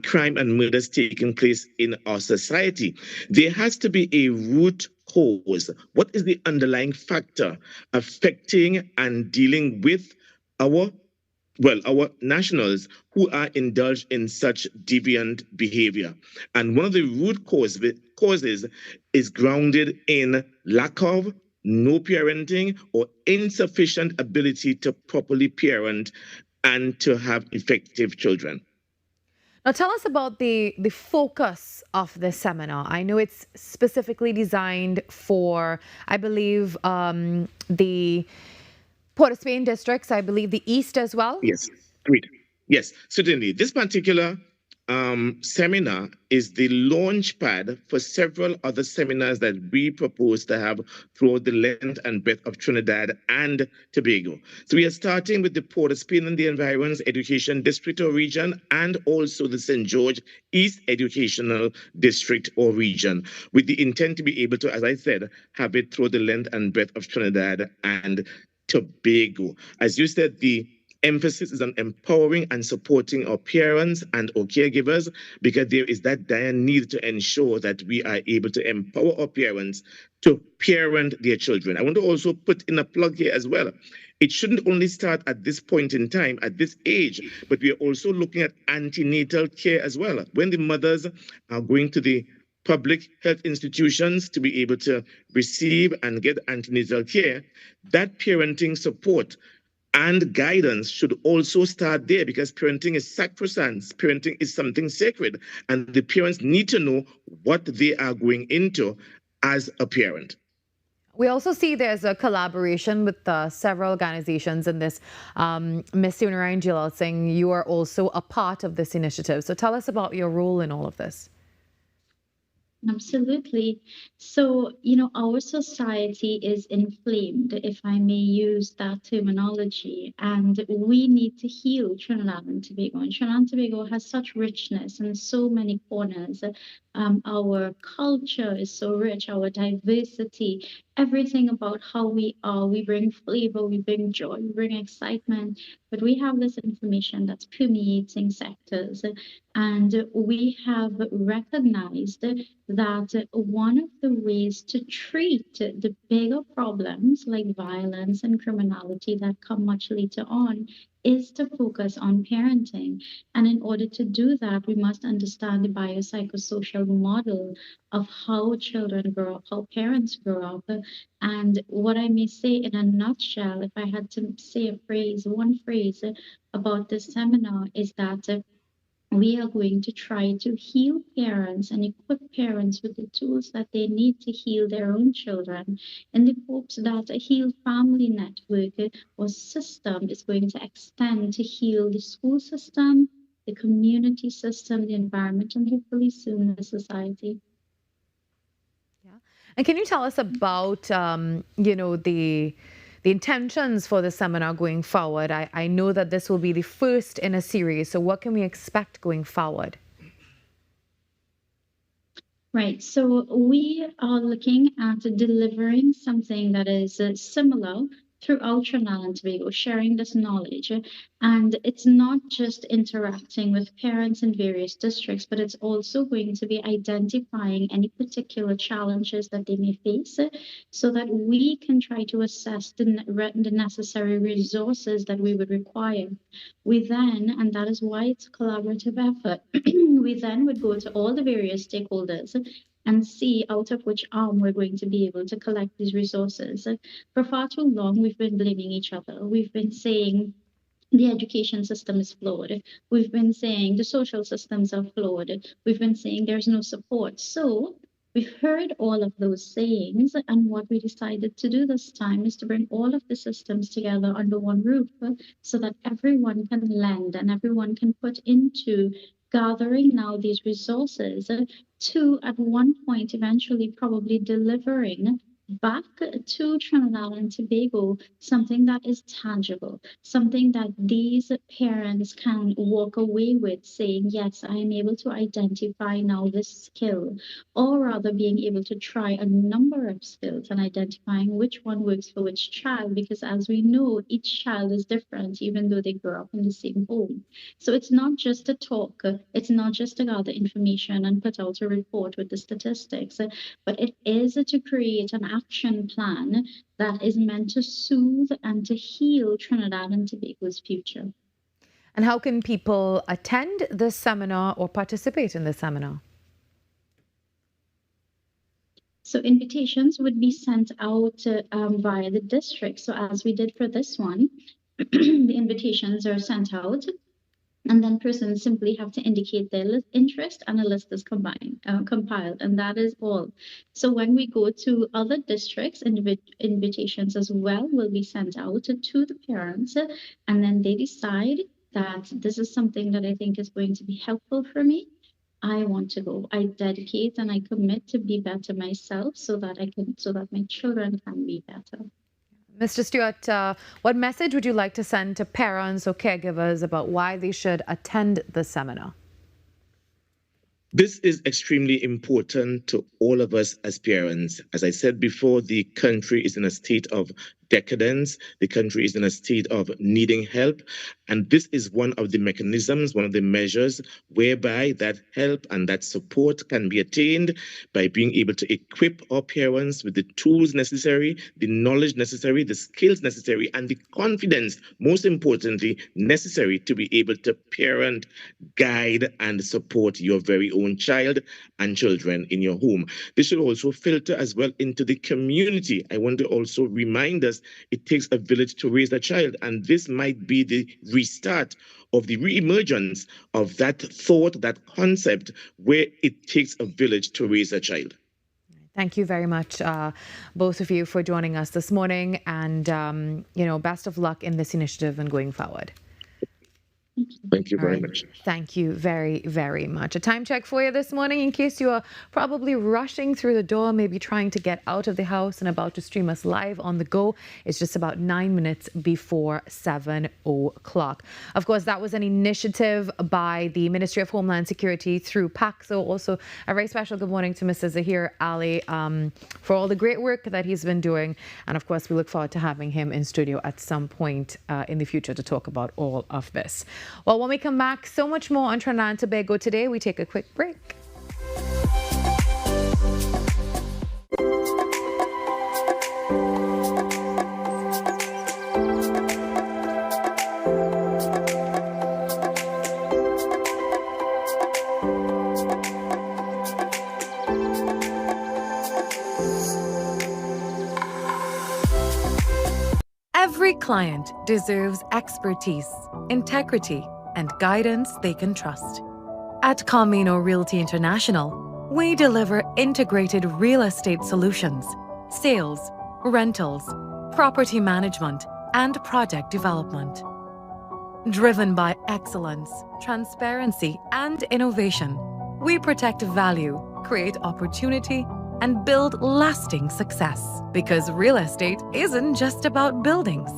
crime and murders taking place in our society, there has to be a root cause. What is the underlying factor affecting and dealing with our nationals who are indulged in such deviant behavior? And one of the root causes is grounded in lack of, no parenting, or insufficient ability to properly parent and to have effective children. Now, tell us about the focus of this seminar. I know it's specifically designed for, I believe, the Port of Spain districts, I believe the East as well? Yes, great. Yes, certainly. This particular seminar is the launch pad for several other seminars that we propose to have throughout the length and breadth of Trinidad and Tobago. So we are starting with the Port of Spain and the Environs Education District or Region, and also the St. George East Educational District or Region, with the intent to be able to, as I said, have it through the length and breadth of Trinidad and Tobago. As you said, the emphasis is on empowering and supporting our parents and our caregivers, because there is that dire need to ensure that we are able to empower our parents to parent their children. I want to also put in a plug here as well. It shouldn't only start at this point in time, at this age, but we are also looking at antenatal care as well. When the mothers are going to the public health institutions to be able to receive and get antenatal care, that parenting support and guidance should also start there, because parenting is sacrosanct. Parenting is something sacred, and the parents need to know what they are going into as a parent. We also see there's a collaboration with several organizations in this. Ms. Sunarayan Jalal Singh, you are also a part of this initiative. So tell us about your role in all of this. Absolutely. So, our society is inflamed, if I may use that terminology, and we need to heal Trinidad and Tobago. And Trinidad and Tobago has such richness and so many corners. Our culture is so rich, our diversity, everything about how we are. We bring flavor, we bring joy, we bring excitement, but we have this information that's permeating sectors. And we have recognized that one of the ways to treat the bigger problems like violence and criminality that come much later on is to focus on parenting. And in order to do that, we must understand the biopsychosocial model of how children grow up, how parents grow up. And what I may say in a nutshell, if I had to say one phrase about this seminar, is that we are going to try to heal parents and equip parents with the tools that they need to heal their own children, in the hopes that a healed family network or system is going to extend to heal the school system, the community system, the environment, and hopefully soon the society. Yeah. And can you tell us about, the intentions for the seminar going forward? I know that this will be the first in a series, so what can we expect going forward? Right, so we are looking at delivering something that is similar throughout Trinidad and Tobago, sharing this knowledge. And it's not just interacting with parents in various districts, but it's also going to be identifying any particular challenges that they may face, so that we can try to assess the necessary resources that we would require. We then, and that is why it's a collaborative effort, we then would go to all the various stakeholders and see out of which arm we're going to be able to collect these resources. For far too long, we've been blaming each other. We've been saying the education system is flawed. We've been saying the social systems are flawed. We've been saying there's no support. So we've heard all of those sayings, and what we decided to do this time is to bring all of the systems together under one roof, so that everyone can lend and everyone can put into gathering now these resources to, at one point, eventually probably delivering back to Trinidad and Tobago something that is tangible, something that these parents can walk away with saying, yes, I am able to identify now this skill, or rather being able to try a number of skills and identifying which one works for which child, because as we know, each child is different even though they grow up in the same home. So it's not just a talk, it's not just to gather information and put out a report with the statistics, but it is to create an action plan that is meant to soothe and to heal Trinidad and Tobago's future. And how can people attend this seminar or participate in this seminar? So invitations would be sent out via the district. So as we did for this one, the invitations are sent out, and then persons simply have to indicate their interest, and a list is compiled, and that is all. So when we go to other districts, invitations as well will be sent out to the parents, and then they decide that this is something that I think is going to be helpful for me, I want to go. I dedicate and I commit to be better myself so that my children can be better. Mr. Stewart, what message would you like to send to parents or caregivers about why they should attend the seminar? This is extremely important to all of us as parents. As I said before, the country is in a state of decadence. The country is in a state of needing help. And this is one of the mechanisms, one of the measures whereby that help and that support can be attained by being able to equip our parents with the tools necessary, the knowledge necessary, the skills necessary, and the confidence, most importantly, necessary to be able to parent, guide, and support your very own child and children in your home. This should also filter as well into the community. I want to also remind us it takes a village to raise a child, and this might be the restart of the re-emergence of that thought, that concept, where it takes a village to raise a child. Thank you very much, both of you, for joining us this morning, and best of luck in this initiative and going forward. Thank you very much. Thank you very, very much. A time check for you this morning in case you are probably rushing through the door, maybe trying to get out of the house and about to stream us live on the go. It's just about 9 minutes before 7 o'clock. Of course, that was an initiative by the Ministry of Homeland Security through PAC. So also a very special good morning to Mr. Zahir Ali for all the great work that he's been doing. And of course, we look forward to having him in studio at some point in the future to talk about all of this. Well, when we come back, so much more on Trinidad and Tobago today. We take a quick break. Every client deserves expertise, integrity, and guidance they can trust. At Camino Realty International, we deliver integrated real estate solutions, sales, rentals, property management, and project development. Driven by excellence, transparency, and innovation, we protect value, create opportunity, and build lasting success. Because real estate isn't just about buildings.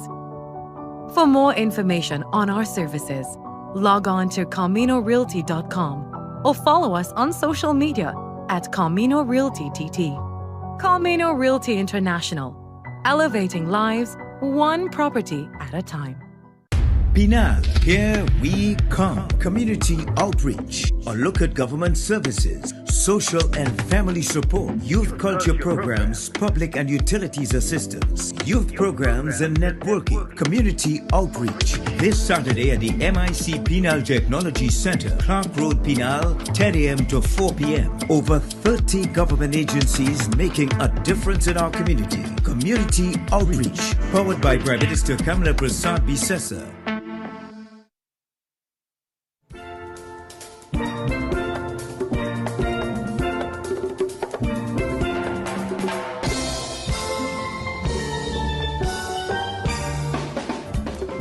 For more information on our services, log on to CaminoRealty.com or follow us on social media at Camino Realty TT. Camino Realty International, elevating lives one property at a time. Pinal, here we come. Community outreach, a look at government services, social and family support, youth culture programs, public and utilities assistance, youth programs and networking, community outreach. This Saturday at the MIC Pinal Technology Center, Clark Road, Pinal, 10 a.m. to 4 p.m. Over 30 government agencies making a difference in our community. Community outreach, powered by Prime Minister Kamala Prasad Bisesa.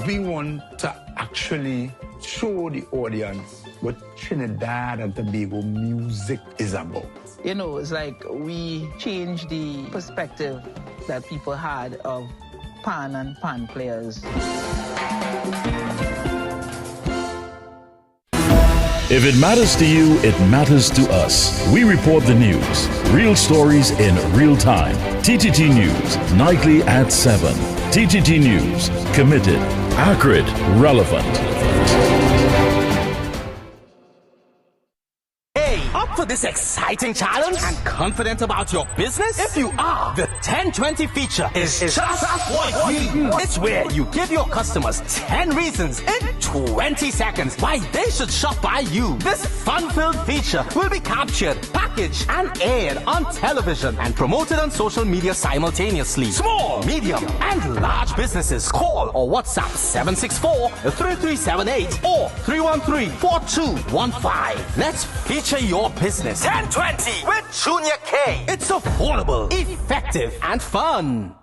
We want to actually show the audience what Trinidad and Tobago music is about. You know, it's like we change the perspective that people had of pan and pan players. If it matters to you, it matters to us. We report the news, real stories in real time. TTT News, nightly at 7. TTT News, committed, accurate, relevant. Up for this exciting challenge and confident about your business? If you are, the 10-20 feature is just what you need. It's where you give your customers 10 reasons in 20 seconds why they should shop by you. This fun-filled feature will be captured, packaged, and aired on television and promoted on social media simultaneously. Small, medium, and large businesses call or WhatsApp 764-3378 or 313-4215. Let's feature your business. 1020 with Junior K. It's affordable, effective, and fun.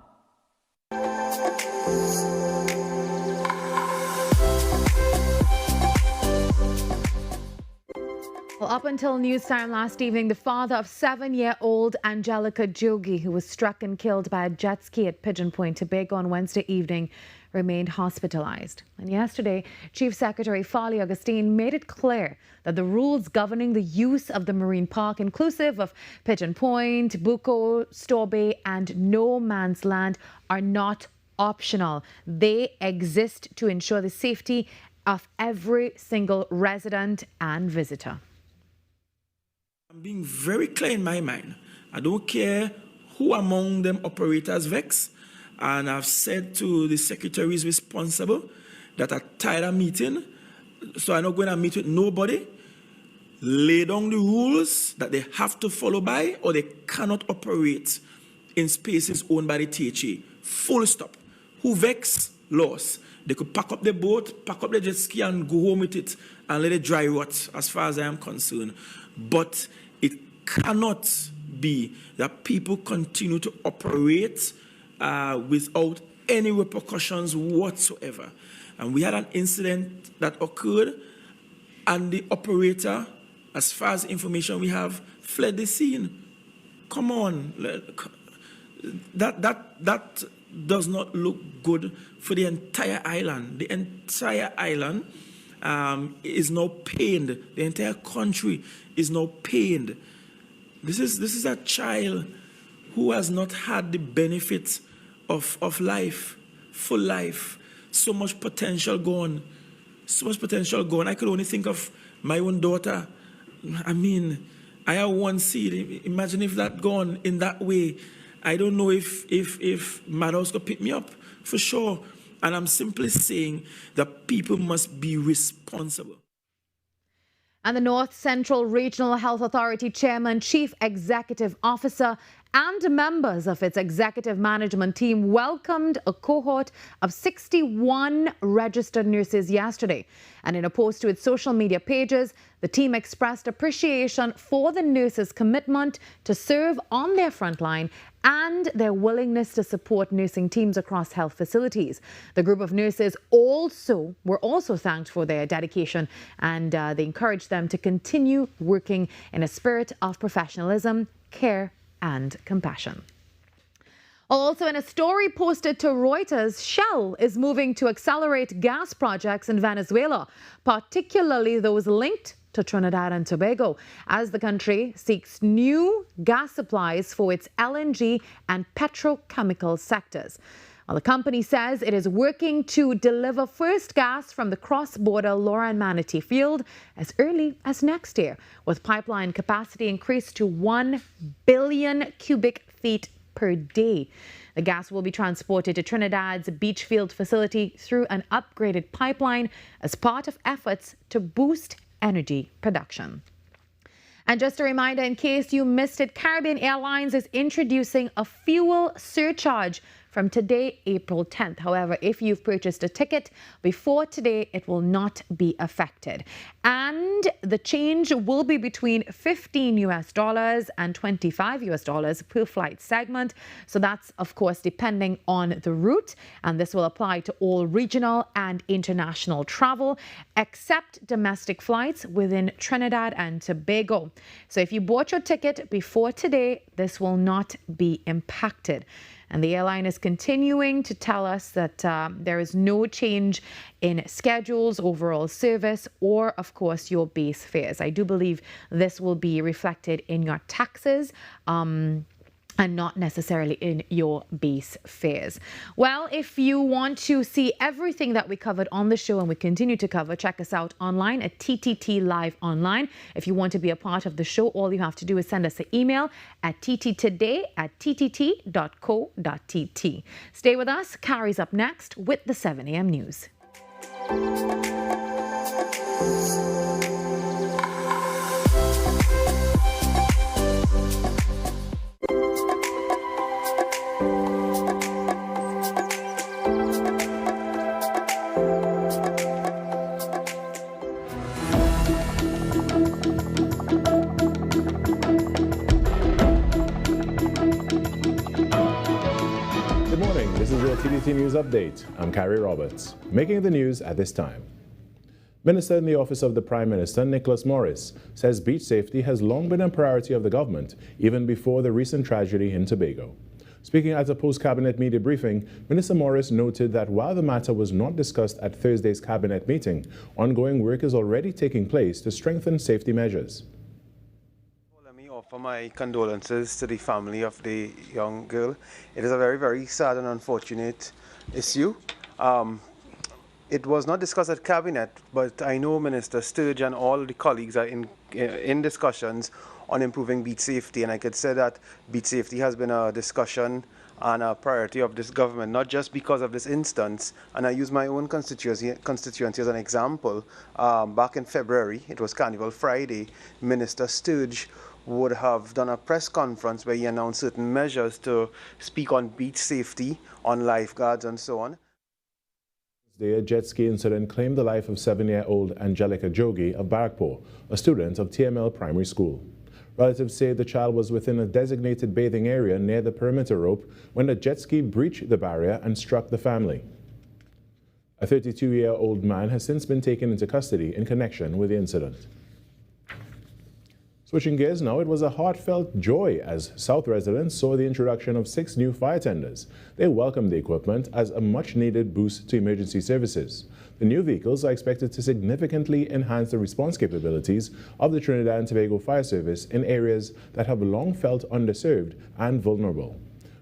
Well, up until news time last evening, the father of 7-year-old Angelica Jogi, who was struck and killed by a jet ski at Pigeon Point, Tobago on Wednesday evening, remained hospitalized. And yesterday, Chief Secretary Fali Augustine made it clear that the rules governing the use of the marine park, inclusive of Pigeon Point, Buckoo, Store Bay and No Man's Land, are not optional. They exist to ensure the safety of every single resident and visitor. I'm being very clear in my mind. I don't care who among them operators vex. And I've said to the secretaries responsible that I tied a meeting, so I'm not going to meet with nobody. Lay down the rules that they have to follow by, or they cannot operate in spaces owned by the THA. Full stop. Who vex, loss. They could pack up the boat, pack up the jet ski and go home with it and let it dry rot, as far as I am concerned. But it cannot be that people continue to operate without any repercussions whatsoever. And we had an incident that occurred, and the operator, as far as information we have, fled the scene. Come on. That does not look good for the entire island. The entire island is now pained. The entire country is now pained. This is a child who has not had the benefits of life, full life. So much potential gone. So much potential gone. I could only think of my own daughter. I mean, I have one seed. Imagine if that gone in that way. I don't know if Maraj could pick me up, for sure. And I'm simply saying that people must be responsible. And the North Central Regional Health Authority Chairman, Chief Executive Officer, and members of its executive management team welcomed a cohort of 61 registered nurses yesterday. And in a post to its social media pages, the team expressed appreciation for the nurses' commitment to serve on their front line and their willingness to support nursing teams across health facilities. The group of nurses were also thanked for their dedication, and they encouraged them to continue working in a spirit of professionalism, care and compassion. Also, in a story posted to Reuters, Shell is moving to accelerate gas projects in Venezuela, particularly those linked to Trinidad and Tobago, as the country seeks new gas supplies for its LNG and petrochemical sectors. Well, the company says it is working to deliver first gas from the cross-border Laura and Manatee field as early as next year, with pipeline capacity increased to 1 billion cubic feet per day. The gas will be transported to Trinidad's Beachfield facility through an upgraded pipeline as part of efforts to boost energy production. And just a reminder, in case you missed it, Caribbean Airlines is introducing a fuel surcharge from today, April 10th. However, if you've purchased a ticket before today, it will not be affected. And the change will be between $15 and $25 per flight segment. So that's, of course, depending on the route. And this will apply to all regional and international travel, except domestic flights within Trinidad and Tobago. So if you bought your ticket before today, this will not be impacted. And the airline is continuing to tell us that there is no change in schedules, overall service, or, of course, your base fares. I do believe this will be reflected in your taxes and not necessarily in your base fares. Well, if you want to see everything that we covered on the show and we continue to cover, check us out online at TTT Live Online. If you want to be a part of the show, all you have to do is send us an email at tttoday@ttt.co.tt. Stay with us. Carrie's up next with the 7 a.m. news. TTT News Update. I'm Carrie Roberts. Making the news at this time. Minister in the Office of the Prime Minister, Nicholas Morris, says beach safety has long been a priority of the government, even before the recent tragedy in Tobago. Speaking at a post-cabinet media briefing, Minister Morris noted that while the matter was not discussed at Thursday's cabinet meeting, ongoing work is already taking place to strengthen safety measures. Let me offer my condolences to the family of the young girl. It is a very, very sad and unfortunate issue. It was not discussed at cabinet, but I know Minister Sturge and all the colleagues are in discussions on improving beach safety, and I could say that beach safety has been a discussion and a priority of this government, not just because of this instance. And I use my own constituency as an example. Back in February, it was Carnival Friday, Minister Sturge would have done a press conference where he announced certain measures to speak on beach safety, on lifeguards and so on. A jet ski incident claimed the life of 7-year-old Angelica Jogi of Barrackpore, a student of TML Primary School. Relatives say the child was within a designated bathing area near the perimeter rope when the jet ski breached the barrier and struck the family. A 32-year-old man has since been taken into custody in connection with the incident. Switching gears now, it was a heartfelt joy as South residents saw the introduction of 6 new fire tenders. They welcomed the equipment as a much-needed boost to emergency services. The new vehicles are expected to significantly enhance the response capabilities of the Trinidad and Tobago Fire Service in areas that have long felt underserved and vulnerable.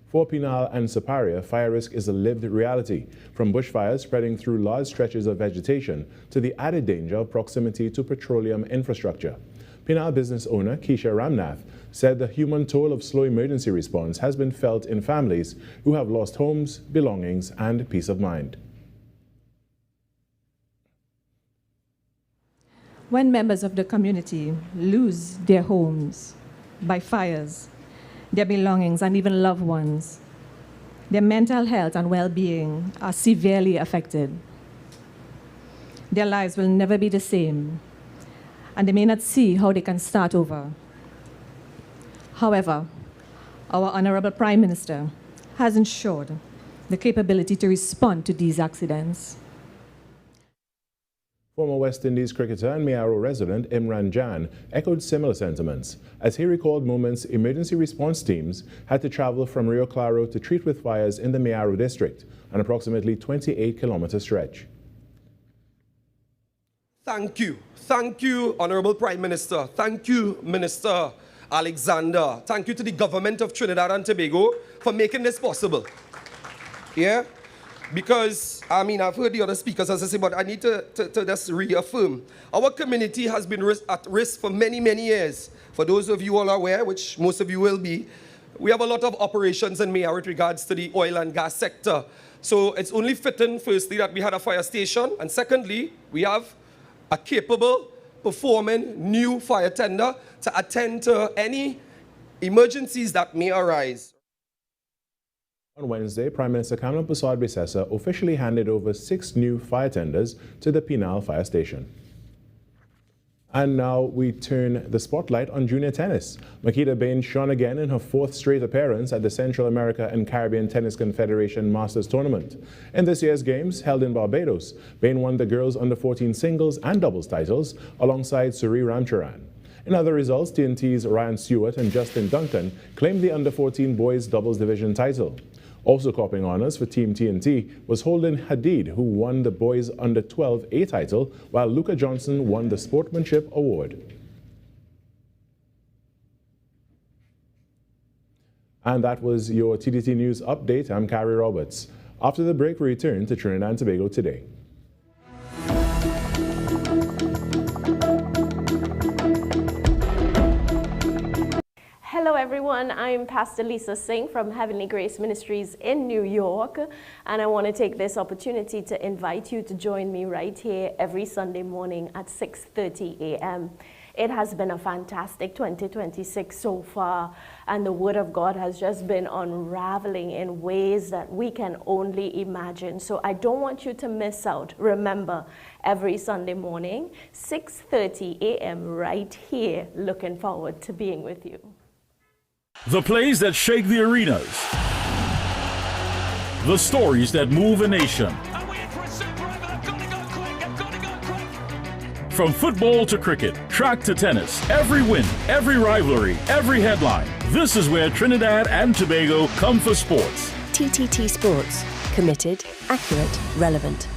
For Pinal and Siparia, fire risk is a lived reality, from bushfires spreading through large stretches of vegetation to the added danger of proximity to petroleum infrastructure. Pinal business owner Keisha Ramnath said the human toll of slow emergency response has been felt in families who have lost homes, belongings, and peace of mind. When members of the community lose their homes by fires, their belongings, and even loved ones, their mental health and well-being are severely affected. Their lives will never be the same, and they may not see how they can start over. However, our Honorable Prime Minister has ensured the capability to respond to these accidents. Former West Indies cricketer and Mayaro resident Imran Jan echoed similar sentiments as he recalled moments emergency response teams had to travel from Rio Claro to treat with fires in the Mayaro district, an approximately 28-kilometer stretch. Thank you, Honorable Prime Minister. Thank you, Minister Alexander. Thank you to the government of Trinidad and Tobago for making this possible. Yeah? Because, I mean, I've heard the other speakers, as I say, but I need to just reaffirm. Our community has been at risk for many, many years. For those of you all aware, which most of you will be, we have a lot of operations in Mayaro with regards to the oil and gas sector. So it's only fitting, firstly, that we had a fire station, and secondly, we have a capable, performing new fire tender to attend to any emergencies that may arise. On Wednesday, Prime Minister Kamlan Persad-Bissessar officially handed over 6 new fire tenders to the Pinal Fire Station. And now we turn the spotlight on junior tennis. Makita Bain shone again in her 4th straight appearance at the Central America and Caribbean Tennis Confederation Masters Tournament. In this year's games, held in Barbados, Bain won the girls under-14 singles and doubles titles alongside Suri Ramcharan. In other results, TNT's Ryan Stewart and Justin Duncan claimed the under-14 boys doubles division title. Also copying honors for Team TNT was Holden Hadid, who won the boys under-12 A title, while Luca Johnson won the Sportsmanship Award. And that was your TTT News Update. I'm Carrie Roberts. After the break, we return to Trinidad and Tobago Today. Hello everyone, I'm Pastor Lisa Singh from Heavenly Grace Ministries in New York, and I want to take this opportunity to invite you to join me right here every Sunday morning at 6:30 a.m. It has been a fantastic 2026 so far, and the Word of God has just been unraveling in ways that we can only imagine. So I don't want you to miss out. Remember, every Sunday morning, 6:30 a.m. right here. Looking forward to being with you. The plays that shake the arenas. The stories that move a nation. From football to cricket, track to tennis, every win, every rivalry, every headline. This is where Trinidad and Tobago come for sports. TTT Sports. Committed, accurate, relevant.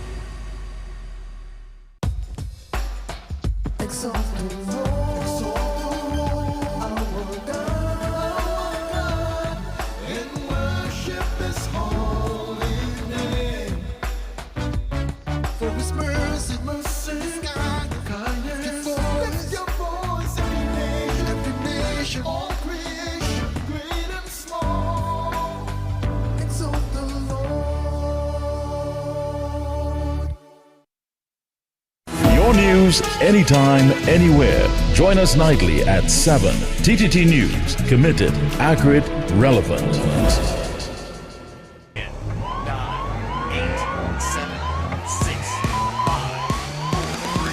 Your news anytime, anywhere. Join us nightly at 7. TTT News. Committed, accurate, relevant. 9, 8, 7, 6, 5, 4,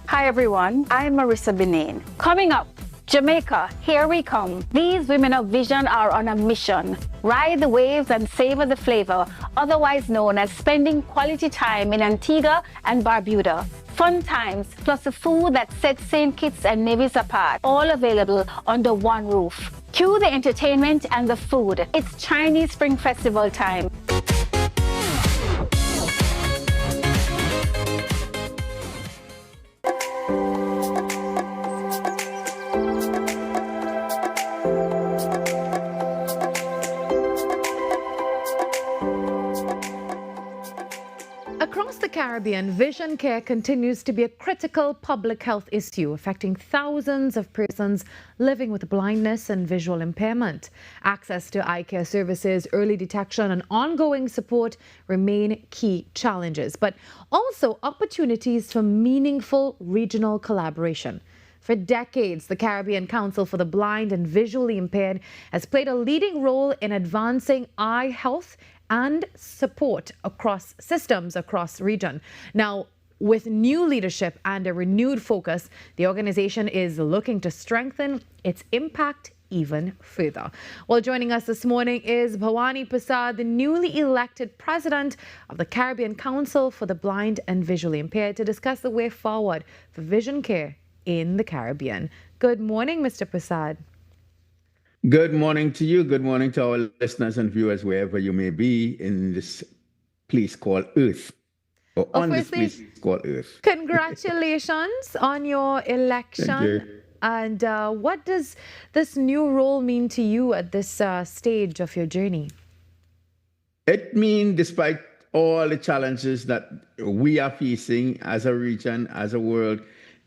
Hi everyone, I'm Marissa Benin. Coming up, Jamaica, here we come. These women of vision are on a mission. Ride the waves and savor the flavor, otherwise known as spending quality time in Antigua and Barbuda. Fun times, plus the food that sets St. Kitts and Nevis apart, all available under one roof. Cue the entertainment and the food. It's Chinese Spring Festival time. Across the Caribbean, vision care continues to be a critical public health issue affecting thousands of persons living with blindness and visual impairment. Access to eye care services, early detection and ongoing support remain key challenges, but also opportunities for meaningful regional collaboration. For decades, the Caribbean Council for the Blind and Visually Impaired has played a leading role in advancing eye health and support across systems across region. Now, with new leadership and a renewed focus, the organization is looking to strengthen its impact even further. Well, joining us this morning is Bhawani Prasad, the newly elected president of the Caribbean Council for the Blind and Visually Impaired, to discuss the way forward for vision care in the Caribbean. Good morning, Mr. Prasad. Good morning to you. Good morning to our listeners and viewers wherever you may be in this place called Earth, or on this place called Earth. Congratulations on your election. Thank you. And what does this new role mean to you at this stage of your journey? It means, despite all the challenges that we are facing as a region, as a world,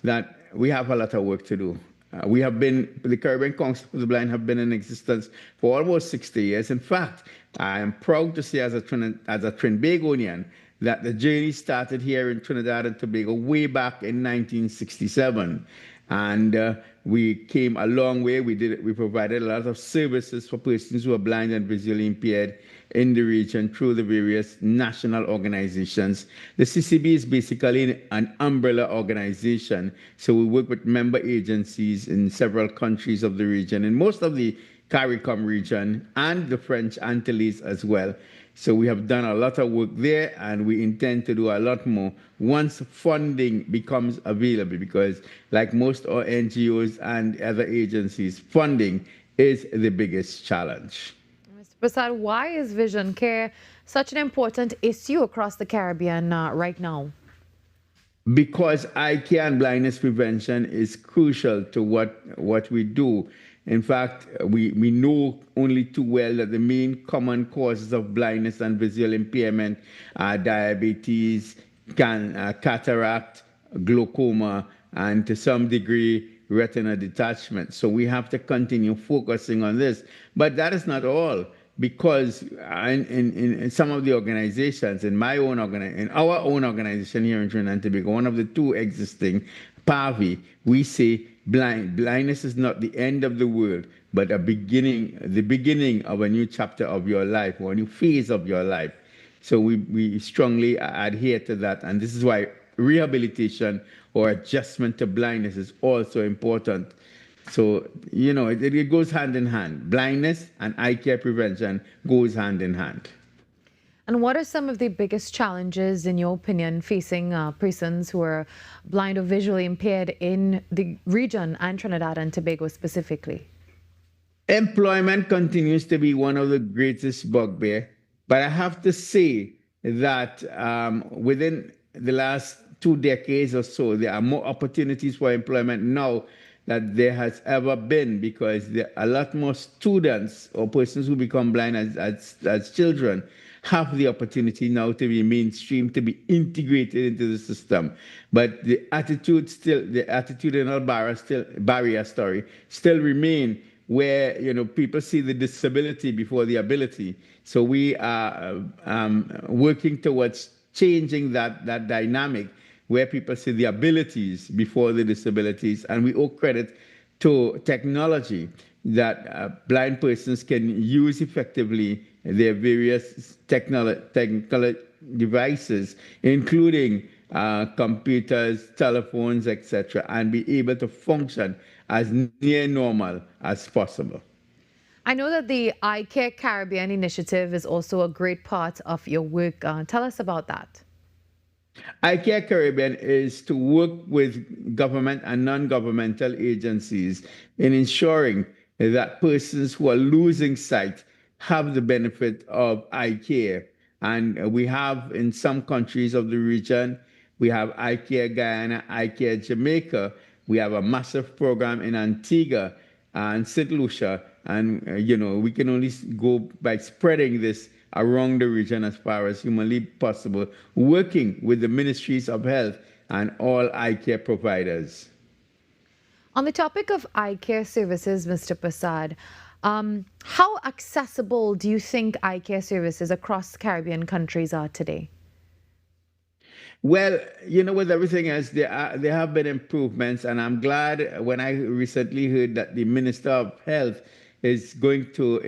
that we have a lot of work to do. The Caribbean Council for the Blind have been in existence for almost 60 years. In fact, I am proud to say as a Trinbagonian that the journey started here in Trinidad and Tobago way back in 1967. And we came a long way. We provided a lot of services for persons who are blind and visually impaired in the region through the various national organizations. The CCB is basically an umbrella organization. So we work with member agencies in several countries of the region, in most of the CARICOM region and the French Antilles as well. So we have done a lot of work there, and we intend to do a lot more once funding becomes available, because like most our NGOs and other agencies, funding is the biggest challenge. Mr. Prasad, why is vision care such an important issue across the Caribbean right now? Because eye care and blindness prevention is crucial to what we do. In fact, we know only too well that the main common causes of blindness and visual impairment are diabetes, cataract, glaucoma, and to some degree, retina detachment. So we have to continue focusing on this. But that is not all, because in some of the organizations, in our own organization here in Trinidad and Tobago, one of the two existing, PAVI, we say blindness is not the end of the world, but the beginning of a new chapter of your life, or a new phase of your life. So we strongly adhere to that, and this is why rehabilitation or adjustment to blindness is also important. So, you know, it goes hand in hand. Blindness and eye care prevention goes hand in hand. And what are some of the biggest challenges, in your opinion, facing persons who are blind or visually impaired in the region and Trinidad and Tobago specifically? Employment continues to be one of the greatest bugbear, but I have to say that within the last 2 decades or so, there are more opportunities for employment now that there has ever been, because there are a lot more students or persons who become blind as children have the opportunity now to be mainstream, to be integrated into the system. But the attitudinal barrier still remain, where, you know, people see the disability before the ability. So we are working towards changing that dynamic, where people see the abilities before the disabilities, and we owe credit to technology that blind persons can use effectively their various technical devices, including computers, telephones, etc., and be able to function as near normal as possible. I know that the Eye Care Caribbean initiative is also a great part of your work. Tell us about that. Eye Care Caribbean is to work with government and non-governmental agencies in ensuring that persons who are losing sight have the benefit of eye care. And we have, in some countries of the region, we have Eye Care Guyana, Eye Care Jamaica. We have a massive program in Antigua and St. Lucia. And, you know, we can only go by spreading this around the region as far as humanly possible, working with the ministries of health and all eye care providers. On the topic of eye care services, Mr. Prasad, how accessible do you think eye care services across Caribbean countries are today? Well, you know, with everything else, there have been improvements, and I'm glad when I recently heard that the Minister of Health is going to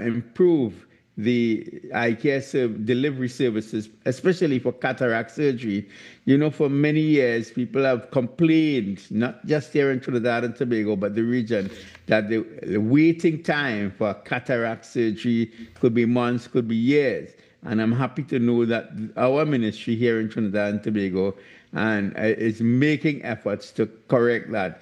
improve the eye care delivery services, especially for cataract surgery. You know, for many years, people have complained, not just here in Trinidad and Tobago, but the region, that the waiting time for cataract surgery could be months, could be years. And I'm happy to know that our ministry here in Trinidad and Tobago is making efforts to correct that.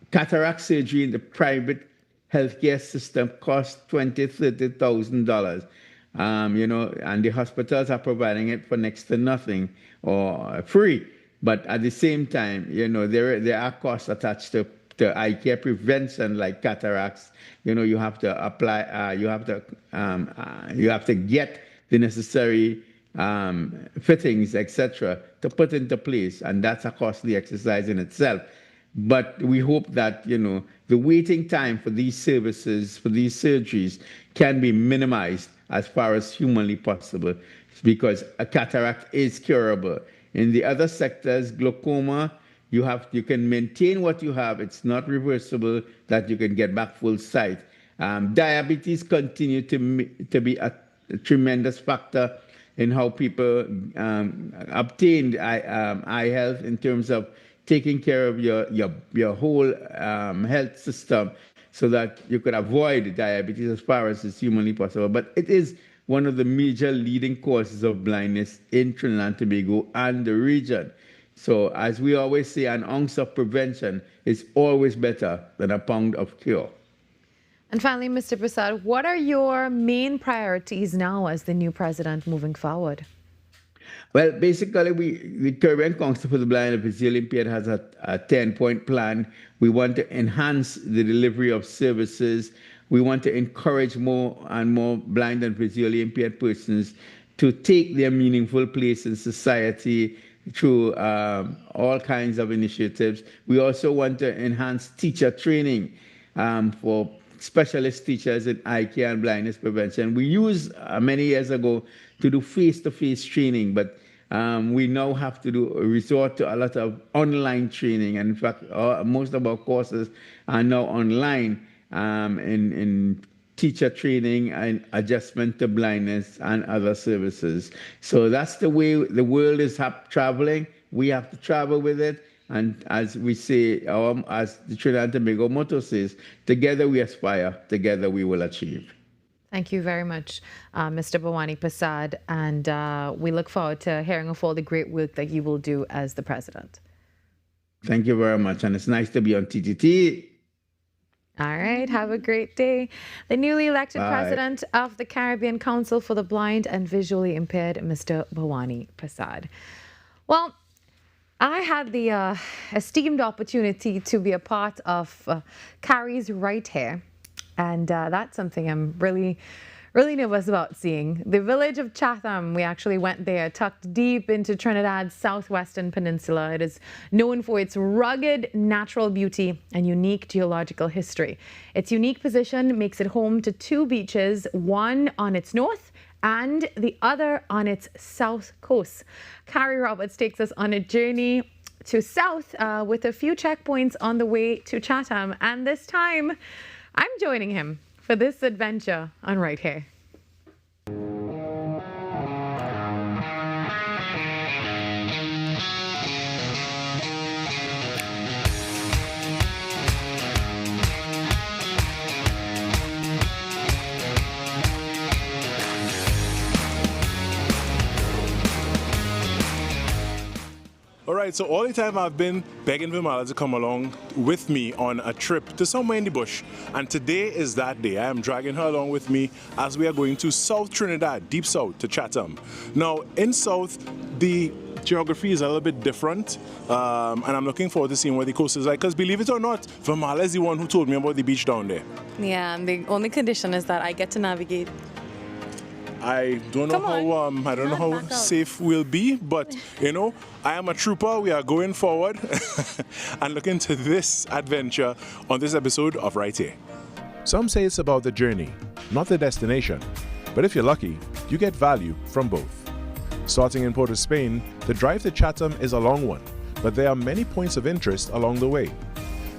Cataract surgery in the private healthcare system costs $20,000, $30,000, you know, and the hospitals are providing it for next to nothing or free. But at the same time, you know, there are costs attached to eye care prevention, like cataracts. You know, you have to apply, you have to get the necessary fittings, etc., to put into place, and that's a costly exercise in itself. But we hope that, you know, the waiting time for these services, for these surgeries, can be minimized as far as humanly possible, because a cataract is curable. In the other sectors, glaucoma, you can maintain what you have. It's not reversible, that you can get back full sight. Diabetes continue to be a tremendous factor in how people obtain eye health, in terms of taking care of your whole health system, so that you could avoid diabetes as far as is humanly possible. But it is one of the major leading causes of blindness in Trinidad and Tobago and the region. So as we always say, an ounce of prevention is always better than a pound of cure. And finally, Mr. Prasad, what are your main priorities now as the new president moving forward? Well, basically, the Caribbean Council for the Blind and Visually Impaired has a 10-point plan. We want to enhance the delivery of services. We want to encourage more and more blind and visually impaired persons to take their meaningful place in society, through all kinds of initiatives. We also want to enhance teacher training for specialist teachers in eye care and blindness prevention. We used many years ago to do face-to-face training, but we now have to resort to a lot of online training. And in fact, most of our courses are now online in teacher training and adjustment to blindness and other services. So that's the way the world is traveling. We have to travel with it. And as we say, as the Trinidad and Tobago motto says, together we aspire, together we will achieve. Thank you very much, Mr. Bhawani Prasad, and we look forward to hearing of all the great work that you will do as the president. Thank you very much, and it's nice to be on TTT. All right, have a great day. The newly elected president of the Caribbean Council for the Blind and Visually Impaired, Mr. Bhawani Prasad. Well, I had the esteemed opportunity to be a part of CARI's Right Here, and that's something I'm really nervous about seeing. The village of Chatham, we actually went there, tucked deep into Trinidad's southwestern peninsula. It is known for its rugged natural beauty and unique geological history. Its unique position makes it home to two beaches, one on its north and the other on its south coast. Carrie Roberts takes us on a journey to south with a few checkpoints on the way to Chatham, and this time I'm joining him for this adventure on Right Here. All right, so all the time I've been begging Virmala to come along with me on a trip to somewhere in the bush. And today is that day. I am dragging her along with me as we are going to South Trinidad, deep south to Chatham. Now, in South, the geography is a little bit different, and I'm looking forward to seeing what the coast is like, because believe it or not, Virmala is the one who told me about the beach down there. Yeah, and the only condition is that I get to navigate. I don't know how safe we'll be, but you know, I am a trooper. We are going forward and looking to this adventure on this episode of Right Here. Some say it's about the journey, not the destination. But if you're lucky, you get value from both. Starting in Port of Spain, the drive to Chatham is a long one, but there are many points of interest along the way.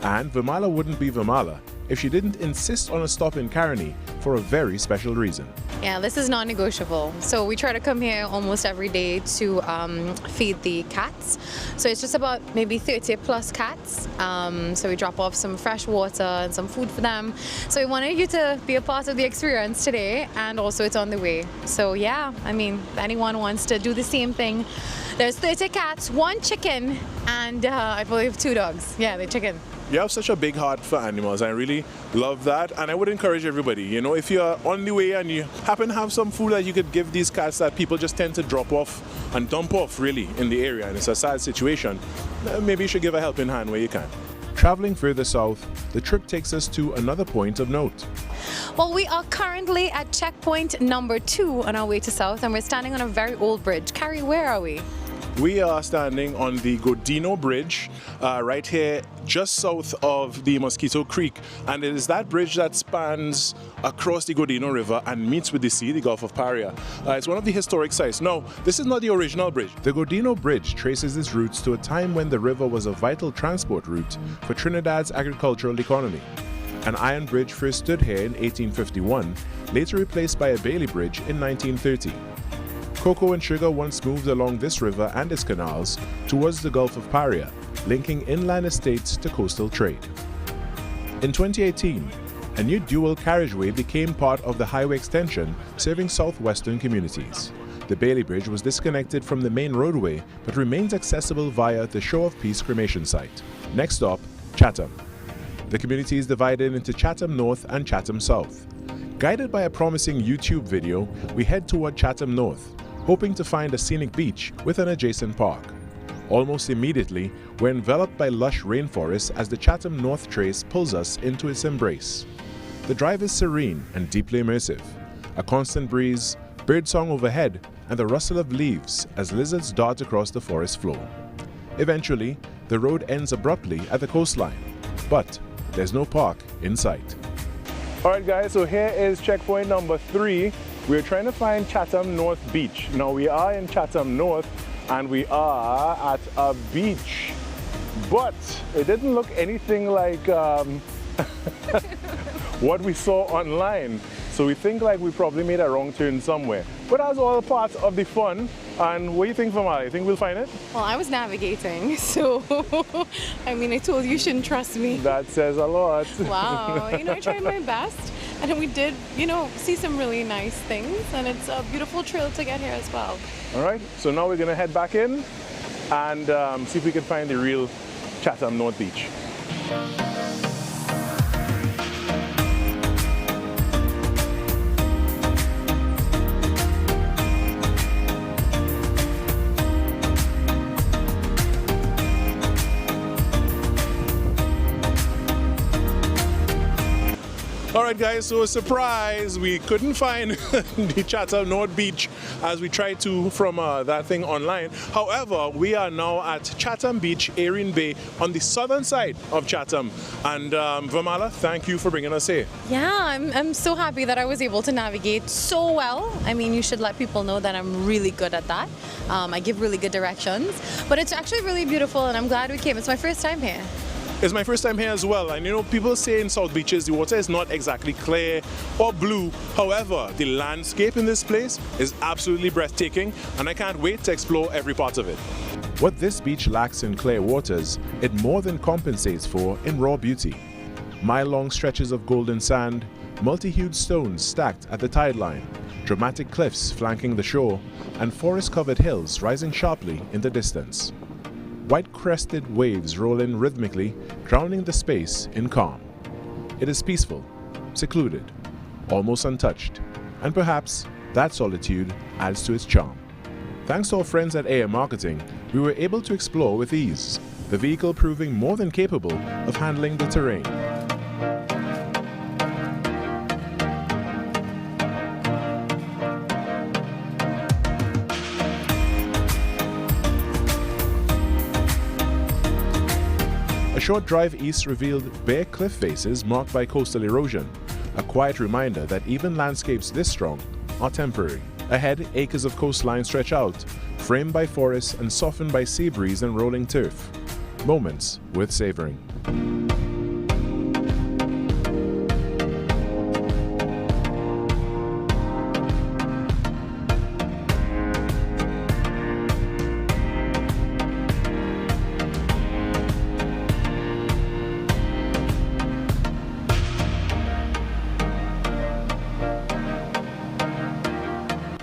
And Virmala wouldn't be Virmala if she didn't insist on a stop in Caroni for a very special reason. Yeah, this is non-negotiable. So we try to come here almost every day to feed the cats. So it's just about maybe 30 plus cats. So we drop off some fresh water and some food for them. So we wanted you to be a part of the experience today, and also it's on the way. So yeah, I mean, if anyone wants to do the same thing, there's 30 cats, 1 chicken, and I believe 2 dogs. Yeah, they're chicken. You have such a big heart for animals. I really love that, and I would encourage everybody, you know, if you're on the way and you happen to have some food that you could give these cats that people just tend to drop off and dump off really in the area, and it's a sad situation, maybe you should give a helping hand where you can. Traveling further south, the trip takes us to another point of note. Well, we are currently at checkpoint number 2 on our way to south, and we're standing on a very old bridge. Carrie, where are we? We are standing on the Godino Bridge, right here just south of the Mosquito Creek, and it is that bridge that spans across the Godino River and meets with the sea, the Gulf of Paria. It's one of the historic sites. No, this is not the original bridge. The Godino Bridge traces its roots to a time when the river was a vital transport route for Trinidad's agricultural economy. An iron bridge first stood here in 1851, later replaced by a Bailey Bridge in 1930. Cocoa and sugar once moved along this river and its canals towards the Gulf of Paria, linking inland estates to coastal trade. In 2018, a new dual carriageway became part of the highway extension serving southwestern communities. The Bailey Bridge was disconnected from the main roadway but remains accessible via the Show of Peace cremation site. Next stop, Chatham. The community is divided into Chatham North and Chatham South. Guided by a promising YouTube video, we head toward Chatham North, hoping to find a scenic beach with an adjacent park. Almost immediately, we're enveloped by lush rainforests as the Chatham North Trace pulls us into its embrace. The drive is serene and deeply immersive. A constant breeze, birdsong overhead, and the rustle of leaves as lizards dart across the forest floor. Eventually, the road ends abruptly at the coastline, but there's no park in sight. All right, guys, so here is checkpoint number 3. We're trying to find Chatham North Beach. Now, we are in Chatham North, and we are at a beach, but it didn't look anything like what we saw online. So we think like we probably made a wrong turn somewhere. But that's all part of the fun. And what do you think, Virmala? You think we'll find it? Well, I was navigating, so I mean, I told you you shouldn't trust me. That says a lot. Wow, I tried my best, and we did, see some really nice things, and it's a beautiful trail to get here as well. All right, so now we're gonna head back in and see if we can find the real Chatham North Beach. Alright guys, so a surprise, we couldn't find the Chatham North Beach as we tried to from that thing online. However, we are now at Chatham Beach, Erin Bay, on the southern side of Chatham. And Virmala, thank you for bringing us here. Yeah, I'm so happy that I was able to navigate so well. I mean, you should let people know that I'm really good at that. I give really good directions, but it's actually really beautiful and I'm glad we came. It's my first time here. It's my first time here as well, and people say in South Beaches the water is not exactly clear or blue. However, the landscape in this place is absolutely breathtaking, and I can't wait to explore every part of it. What this beach lacks in clear waters, it more than compensates for in raw beauty. Mile-long stretches of golden sand, multi-hued stones stacked at the tide line, dramatic cliffs flanking the shore, and forest-covered hills rising sharply in the distance. White-crested waves roll in rhythmically, drowning the space in calm. It is peaceful, secluded, almost untouched, and perhaps that solitude adds to its charm. Thanks to our friends at Air Marketing, we were able to explore with ease, the vehicle proving more than capable of handling the terrain. A short drive east revealed bare cliff faces marked by coastal erosion, a quiet reminder that even landscapes this strong are temporary. Ahead, acres of coastline stretch out, framed by forests and softened by sea breeze and rolling turf. Moments worth savoring.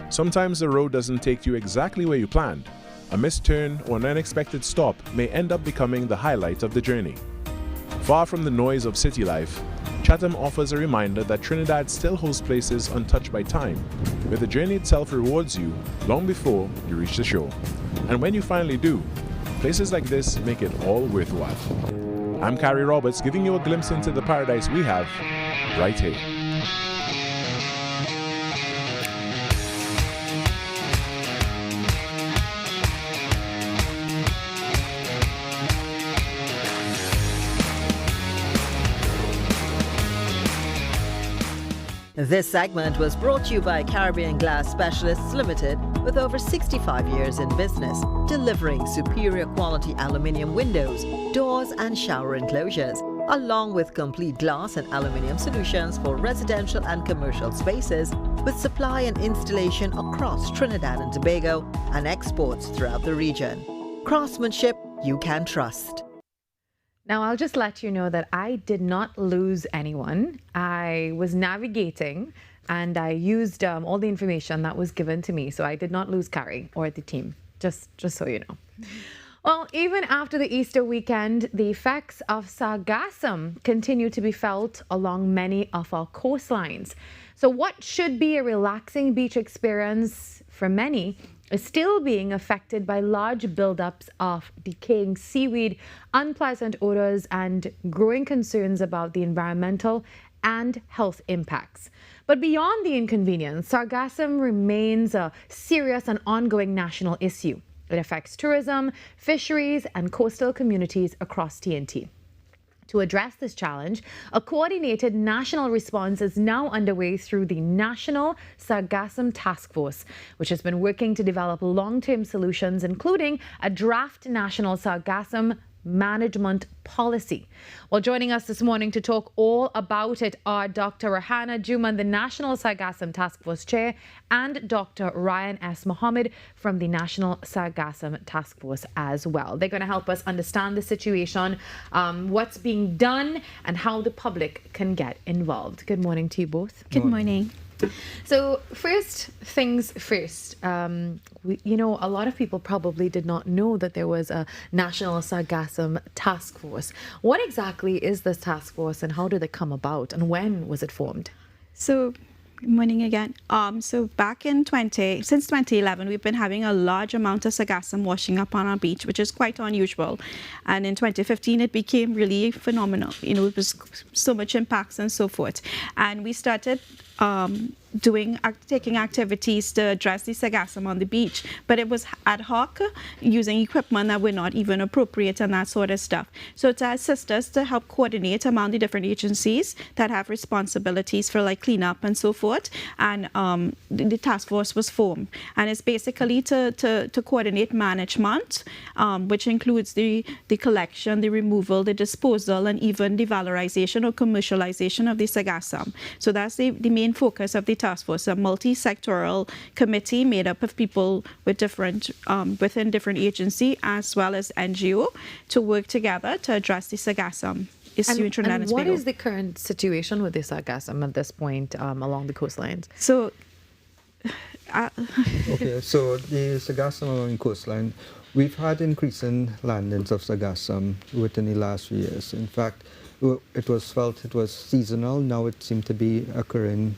Sometimes the road doesn't take you exactly where you planned. A missed turn or an unexpected stop may end up becoming the highlight of the journey. Far from the noise of city life, Chatham offers a reminder that Trinidad still holds places untouched by time, where the journey itself rewards you long before you reach the shore. And when you finally do, places like this make it all worthwhile. I'm Carrie Roberts, giving you a glimpse into the paradise we have right here. This segment was brought to you by Caribbean Glass Specialists Limited, with over 65 years in business, delivering superior quality aluminium windows, doors and shower enclosures, along with complete glass and aluminium solutions for residential and commercial spaces, with supply and installation across Trinidad and Tobago and exports throughout the region. Craftsmanship you can trust. Now, I'll just let you know that I did not lose anyone. I was navigating and I used all the information that was given to me. So I did not lose Carrie or the team, just so you know. Well, even after the Easter weekend, the effects of Sargassum continue to be felt along many of our coastlines. So what should be a relaxing beach experience for many is still being affected by large buildups of decaying seaweed, unpleasant odors, and growing concerns about the environmental and health impacts. But beyond the inconvenience, sargassum remains a serious and ongoing national issue. It affects tourism, fisheries, and coastal communities across TNT. To address this challenge, a coordinated national response is now underway through the National Sargassum Task Force, which has been working to develop long-term solutions, including a draft national sargassum management policy. Well, joining us this morning to talk all about it are Dr. Rahana Juman, the National Sargassum Task Force Chair, and Dr. Ryan S. Mohammed from the National Sargassum Task Force as well. They're going to help us understand the situation, what's being done, and how the public can get involved. Good morning to you both. Good morning. So first things first, a lot of people probably did not know that there was a National Sargassum Task Force. What exactly is this task force and how did it come about and when was it formed? So, good morning again. So back in since 2011, we've been having a large amount of sargassum washing up on our beach, which is quite unusual. And in 2015, it became really phenomenal. It was so much impacts and so forth. And we started taking activities to address the sargassum on the beach, but it was ad hoc, using equipment that were not even appropriate and that sort of stuff. So to assist us to help coordinate among the different agencies that have responsibilities for like cleanup and so forth, and the task force was formed, and it's basically to coordinate management, which includes the collection, the removal, the disposal, and even the valorization or commercialization of the sargassum. So that's the main focus of the task force, a multi-sectoral committee made up of people with different within different agency as well as NGO to work together to address the sargassum issue in Trinidad and Tobago. What is the current situation with the sargassum at this point along the coastlines? So, okay, so the sargassum along the coastline, we've had increasing landings of sargassum within the last few years. In fact, it was felt it was seasonal. Now it seemed to be occurring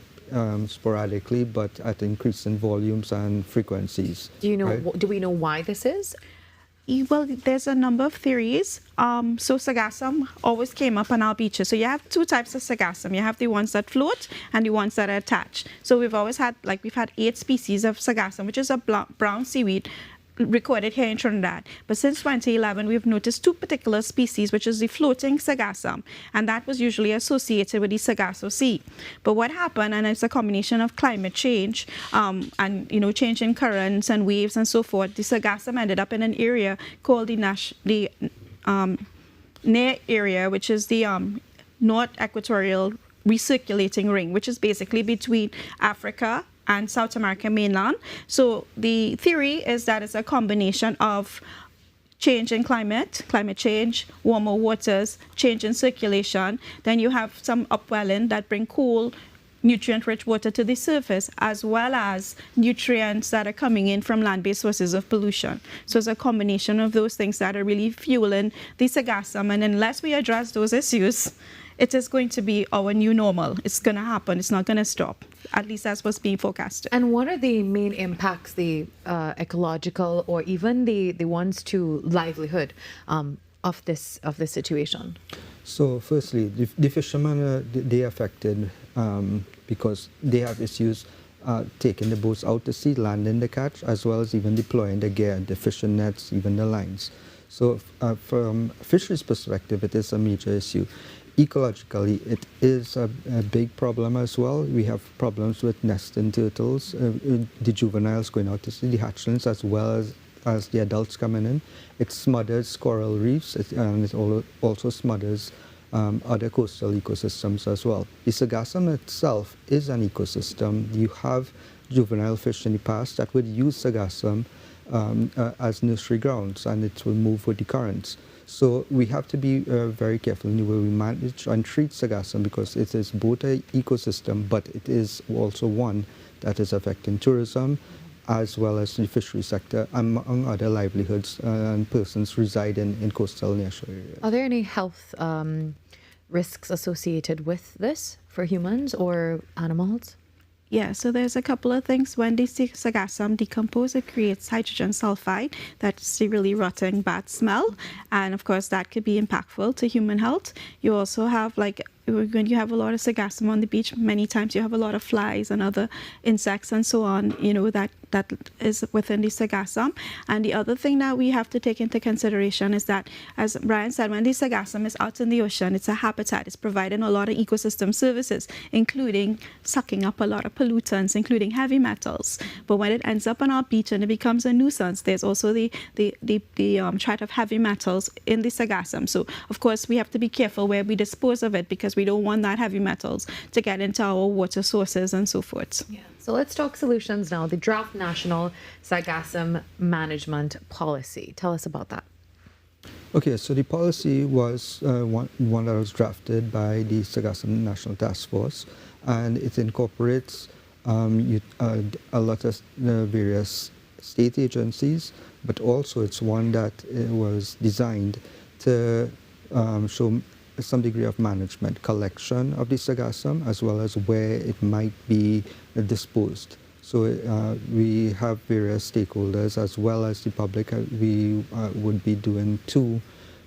sporadically, but at increasing volumes and frequencies. Do you know? Right? Do we know why this is? Well, there's a number of theories. So sargassum always came up on our beaches. So you have two types of sargassum. You have the ones that float and the ones that are attached. So we've always had, we've had 8 species of sargassum, which is a brown seaweed, recorded here in Trinidad. But since 2011, we've noticed 2 particular species, which is the floating sargassum, and that was usually associated with the Sargasso Sea. But what happened, and it's a combination of climate change and change in currents and waves and so forth, the sargassum ended up in an area called the near area, which is the North Equatorial Recirculating Ring, which is basically between Africa and South America mainland. So the theory is that it's a combination of change in climate change, warmer waters, change in circulation. Then you have some upwelling that bring cool, nutrient-rich water to the surface, as well as nutrients that are coming in from land-based sources of pollution. So it's a combination of those things that are really fueling the sargassum. And unless we address those issues, it is going to be our new normal. It's going to happen. It's not going to stop. At least that's what's being forecasted. And what are the main impacts, the ecological or even the ones to livelihood of this situation? So firstly, the fishermen, they are affected because they have issues taking the boats out to sea, landing the catch, as well as even deploying the gear, the fishing nets, even the lines. So from fisheries perspective, it is a major issue. Ecologically, it is a big problem as well. We have problems with nesting turtles, the juveniles going out to sea, the hatchlings, as well as the adults coming in. It smothers coral reefs, and it also smothers other coastal ecosystems as well. The sargassum itself is an ecosystem. You have juvenile fish in the past that would use sargassum as nursery grounds, and it will move with the currents. So we have to be very careful in the way we manage and treat sargassum, because it is both an ecosystem, but it is also one that is affecting tourism as well as the fishery sector, among other livelihoods and persons residing in coastal nearshore areas. Are there any health risks associated with this for humans or animals? Yeah, so there's a couple of things. When the sargassum decompose, it creates hydrogen sulfide. That's the really rotten, bad smell. And of course, that could be impactful to human health. You also have, like, when you have a lot of sargassum on the beach, many times you have a lot of flies and other insects and so on, you know, that is within the sargassum. And the other thing that we have to take into consideration is that, as Brian said, when the sargassum is out in the ocean, it's a habitat. It's providing a lot of ecosystem services, including sucking up a lot of pollutants, including heavy metals. But when it ends up on our beach and it becomes a nuisance, there's also the threat of heavy metals in the sargassum. So, of course, we have to be careful where we dispose of it, because we don't want that heavy metals to get into our water sources and so forth. Yeah. So let's talk solutions now. The draft National Sargassum Management Policy. Tell us about that. Okay, so the policy was one that was drafted by the Sargassum National Task Force, and it incorporates a lot of various state agencies, but also it's one that was designed to show some degree of management, collection of the sargassum, as well as where it might be disposed. So we have various stakeholders as well as the public. We would be doing 2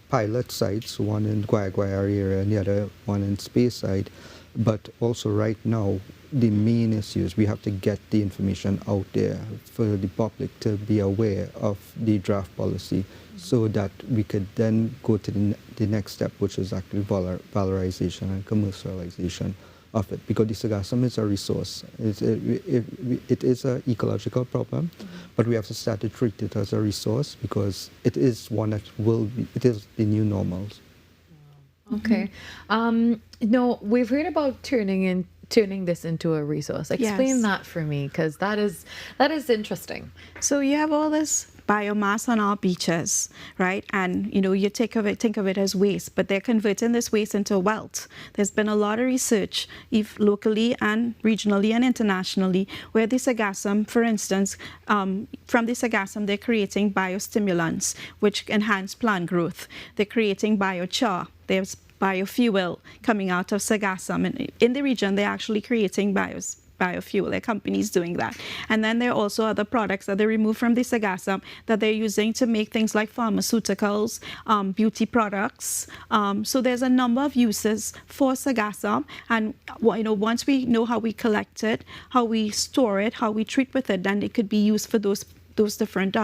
pilot sites, one in Guayaguayare area and the other one in Speyside. But also right now, the main issue is we have to get the information out there for the public to be aware of the draft policy, so that we could then go to the next step, which is actually valorization and commercialization of it. Because the sargassum is a resource. It is an ecological problem, but we have to start to treat it as a resource, because it is one that it is the new normals. Okay. No, we've heard about turning this into a resource. Explain that for me, because that is interesting. So you have all this biomass on our beaches, right? And you know, you think of it as waste, but they're converting this waste into wealth. There's been a lot of research, locally and regionally and internationally, where the sargassum, for instance, from the sargassum, they're creating biostimulants, which enhance plant growth. They're creating biochar. There's biofuel coming out of sargassum. And in the region, they're actually creating biofuel. There are companies doing that. And then there are also other products that they remove from the sargassum that they're using to make things like pharmaceuticals, beauty products. So there's a number of uses for sargassum. And you know, once we know how we collect it, how we store it, how we treat with it, then it could be used for those different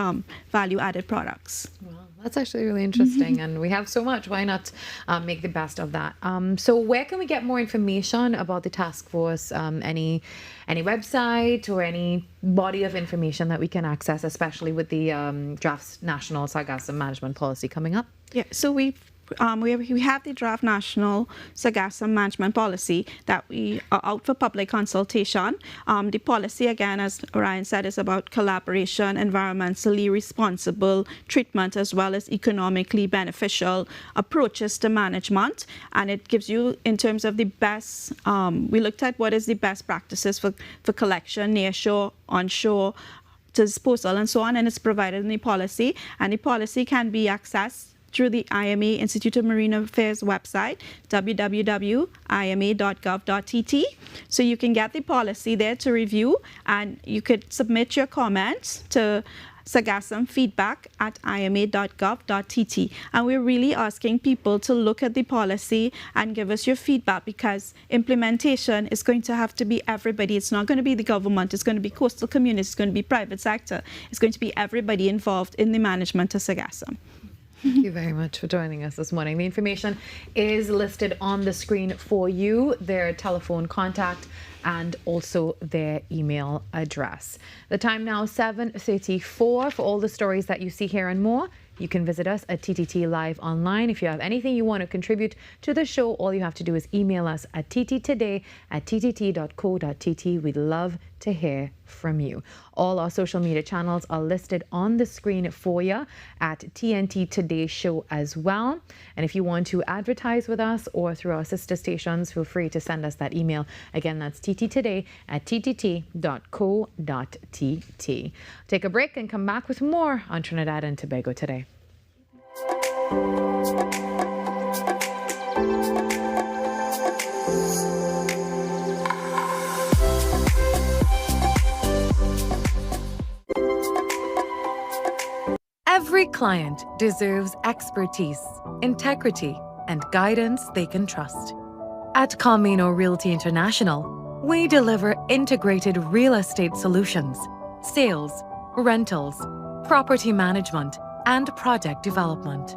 value-added products. Wow. That's actually really interesting, and we have so much. Why not make the best of that? So where can we get more information about the task force? Any website or any body of information that we can access, especially with the draft National Sargassum Management Policy coming up? Yeah, so we have the draft National Sargassum Management Policy that we are out for public consultation. The policy, again, as Ryan said, is about collaboration, environmentally responsible treatment, as well as economically beneficial approaches to management. And it gives you, in terms of the best, we looked at what is the best practices for collection, near shore, onshore, disposal, and so on, and it's provided in the policy. And the policy can be accessed through the IMA Institute of Marine Affairs website, www.ima.gov.tt. So you can get the policy there to review, and you could submit your comments to sargassumfeedback@ima.gov.tt. And we're really asking people to look at the policy and give us your feedback, because implementation is going to have to be everybody. It's not going to be the government. It's going to be coastal communities. It's going to be private sector. It's going to be everybody involved in the management of sargassum. Thank you very much for joining us this morning. The information is listed on the screen for you, their telephone contact and also their email address. The time now 7:34. For all the stories that you see here and more, you can visit us at TTT Live online. If you have anything you want to contribute to the show, all you have to do is email us at tttoday@ttt.co.tt. We'd love to hear from you. All our social media channels are listed on the screen for you at TNT Today Show as well. And if you want to advertise with us or through our sister stations, feel free to send us that email. Again, that's tttoday@ttt.co.tt. Take a break and come back with more on Trinidad and Tobago Today. Every client deserves expertise, integrity, and guidance they can trust. At Camino Realty International, we deliver integrated real estate solutions, sales, rentals, property management, and project development.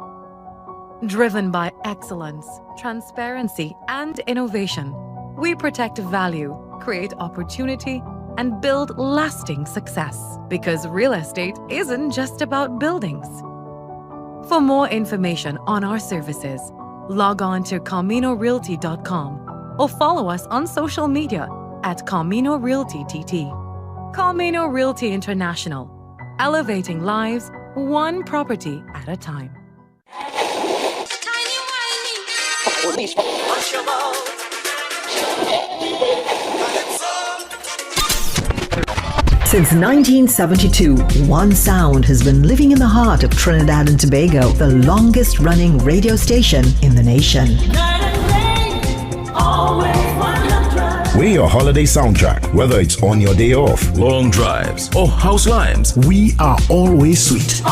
Driven by excellence, transparency, and innovation, we protect value, create opportunity, and build lasting success. Because real estate isn't just about buildings. For more information on our services, log on to CaminoRealty.com or follow us on social media at Camino Realty TT. Camino Realty International, elevating lives one property at a time. Since 1972, one sound has been living in the heart of Trinidad and Tobago, the longest running radio station in the nation. We're your holiday soundtrack, whether it's on your day off, long drives, or house limes. We are always sweet.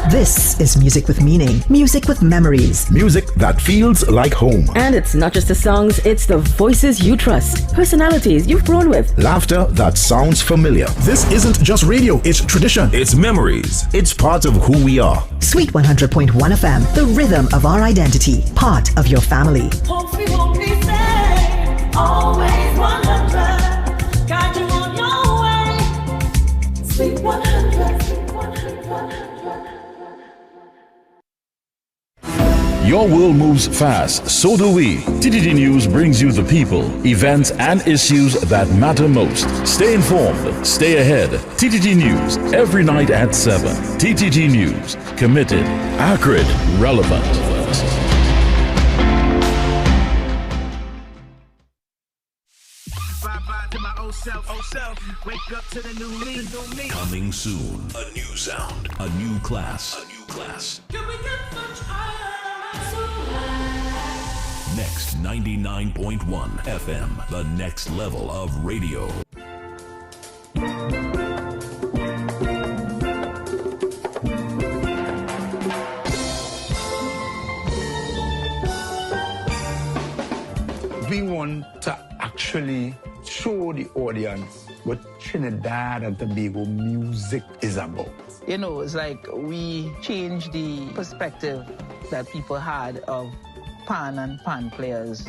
This is music with meaning, music with memories. Music that feels like home. And it's not just the songs, it's the voices you trust, personalities you've grown with. Laughter that sounds familiar. This isn't just radio, it's tradition. It's memories. It's part of who we are. Sweet 100.1 FM, the rhythm of our identity, part of your family. Always 100, guide you on your way. Sweet 100, sweet 100. Your world moves fast, so do we. TTT News brings you the people, events, and issues that matter most. Stay informed, stay ahead. TTT News, every night at 7. TTT News, committed, accurate, relevant. Wake up to the new me. Coming soon. A new sound. A new class. A new class. Can we get much higher? Next 99.1 FM. The next level of radio. We want to actually show the audience what Trinidad and Tobago music is about. You know, it's like we changed the perspective that people had of pan and pan players.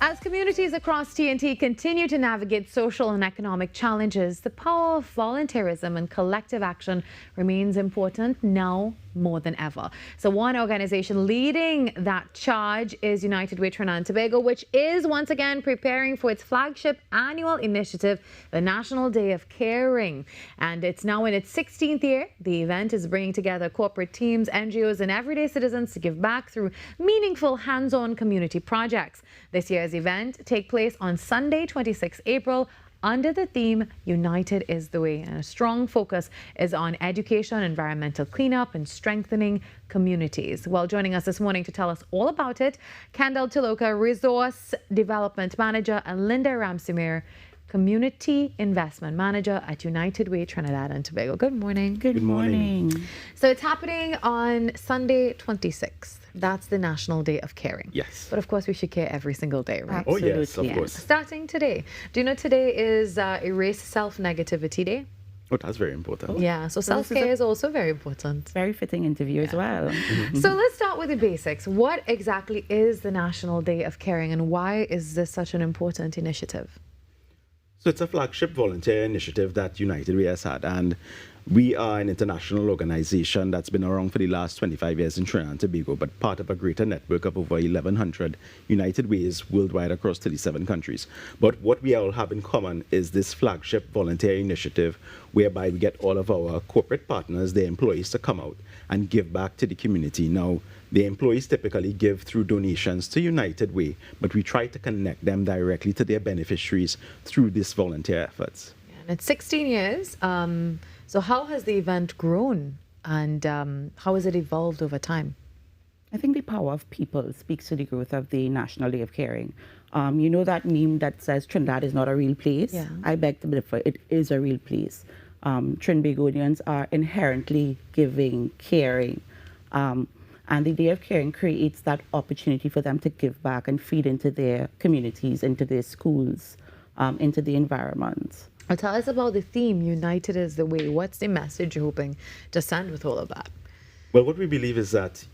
As communities across TNT continue to navigate social and economic challenges, the power of volunteerism and collective action remains important now more than ever. So one organization leading that charge is United Way Trinidad and Tobago, which is once again preparing for its flagship annual initiative, the National Day of Caring. And it's now in its 16th year. The event is bringing together corporate teams, NGOs, and everyday citizens to give back through meaningful hands-on community projects. This year's event takes place on Sunday, 26 April, under the theme United is the Way, and a strong focus is on education, environmental cleanup, and strengthening communities. Well, joining us this morning to tell us all about it, Kendall Toloka, Resource Development Manager, and Linda Ramsimir, Community Investment Manager at United Way Trinidad and Tobago. Good morning. Good morning. So it's happening on Sunday 26th. That's the National Day of Caring. Yes. But of course we should care every single day, right? Absolutely. Oh yes, of course. Starting today. Do you know today is Erase Self-Negativity Day? Oh, that's very important. Yeah, so self-care is also very important. Very fitting interview as well. So let's start with the basics. What exactly is the National Day of Caring, and why is this such an important initiative? So it's a flagship volunteer initiative that United Way has had, and We are an international organization that's been around for the last 25 years in Trinidad and Tobago, but part of a greater network of over 1,100 United Ways worldwide across 37 countries. But what we all have in common is this flagship volunteer initiative whereby we get all of our corporate partners, their employees, to come out and give back to the community. Now, the employees typically give through donations to United Way, but we try to connect them directly to their beneficiaries through these volunteer efforts. And it's 16 years. So how has the event grown and how has it evolved over time? I think the power of people speaks to the growth of the National Day of Caring. You know that meme that says Trinidad is not a real place? Yeah. I beg to differ. It is a real place. Trinbagonians are inherently giving, caring, and the Day of Caring creates that opportunity for them to give back and feed into their communities, into their schools, into the environment. Well, tell us about the theme, United is the Way. What's the message you're hoping to send with all of that? Well, what we believe is that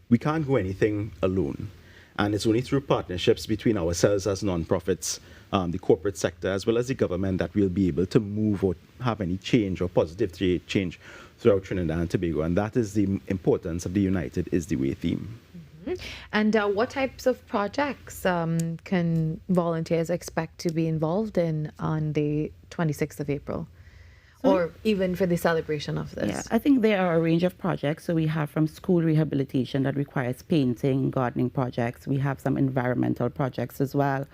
we can't go anything alone. And it's only through partnerships between ourselves as nonprofits, the corporate sector, as well as the government, that we'll be able to move or have any change or positive change throughout Trinidad and Tobago. And that is the importance of the United is the Way theme. And what types of projects can volunteers expect to be involved in on the 26th of April? Or even for the celebration of this? Yeah, I think there are a range of projects. So we have from school rehabilitation that requires painting, gardening projects. We have some environmental projects as well.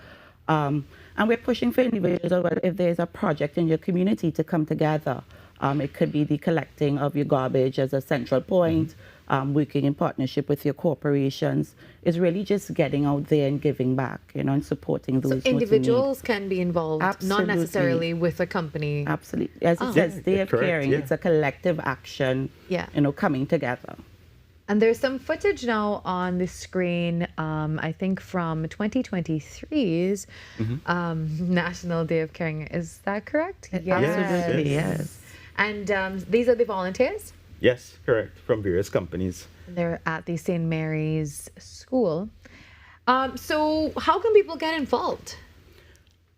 And we're pushing for individuals as well. If there's a project in your community to come together, it could be the collecting of your garbage as a central point, working in partnership with your corporations. Is really just getting out there and giving back, and supporting those. So individuals can be involved, Absolutely. not necessarily with a company. Absolutely. As it says, Day of Caring, it's a collective action, coming together. And there's some footage now on the screen, I think from 2023's National Day of Caring. Is that correct? Yes. Absolutely, yes. And these are the volunteers? Yes, correct, from various companies. They're at the St. Mary's School. So how can people get involved?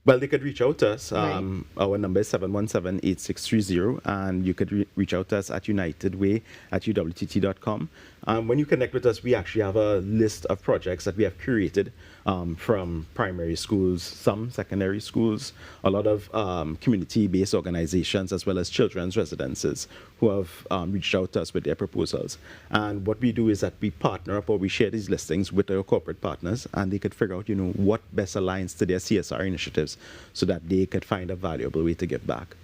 Well, they could reach out to us. Our number is 717-8630, and you could reach out to us at unitedway@uwtt.com. When you connect with us, we actually have a list of projects that we have curated from primary schools, some secondary schools, a lot of community-based organizations, as well as children's residences who have reached out to us with their proposals. And what we do is that we partner up or we share these listings with our corporate partners, and they could figure out, what best aligns to their CSR initiatives so that they could find a valuable way to give back.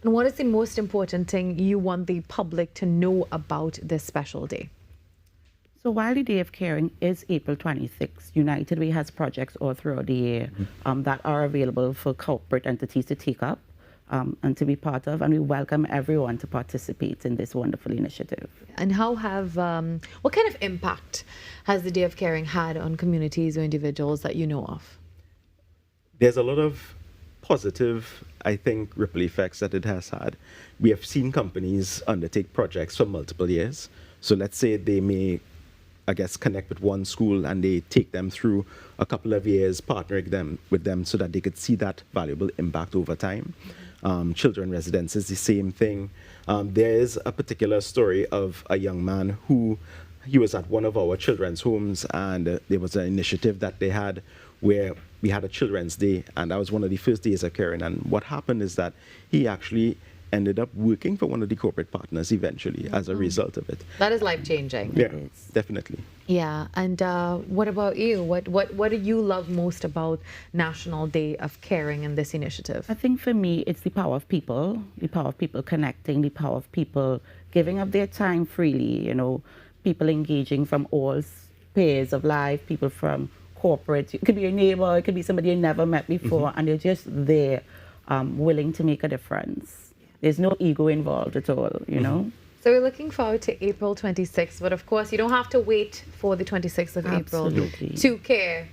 And what is the most important thing you want the public to know about this special day? So while the Day of Caring is April 26th, United Way has projects all throughout the year that are available for corporate entities to take up and to be part of, and we welcome everyone to participate in this wonderful initiative. And how have, what kind of impact has the Day of Caring had on communities or individuals that you know of? There's a lot of positive, I think, ripple effects that it has had. We have seen companies undertake projects for multiple years. So let's say they may, connect with one school and they take them through a couple of years, partnering with them so that they could see that valuable impact over time. Children residences, the same thing. There is a particular story of a young man who, he was at one of our children's homes, and there was an initiative that they had where we had a Children's Day, and that was one of the first days of caring. And what happened is that he actually ended up working for one of the corporate partners eventually as a result of it. That is life-changing. Yeah, definitely. Yeah, and what about you? What do you love most about National Day of Caring and this initiative? I think for me, it's the power of people connecting, the power of people giving up their time freely, people engaging from all spheres of life, people from corporate. It could be a neighbor, it could be somebody you never met before, and they're just there, willing to make a difference. There's no ego involved at all, So we're looking forward to April 26th, but of course you don't have to wait for the 26th of April to care.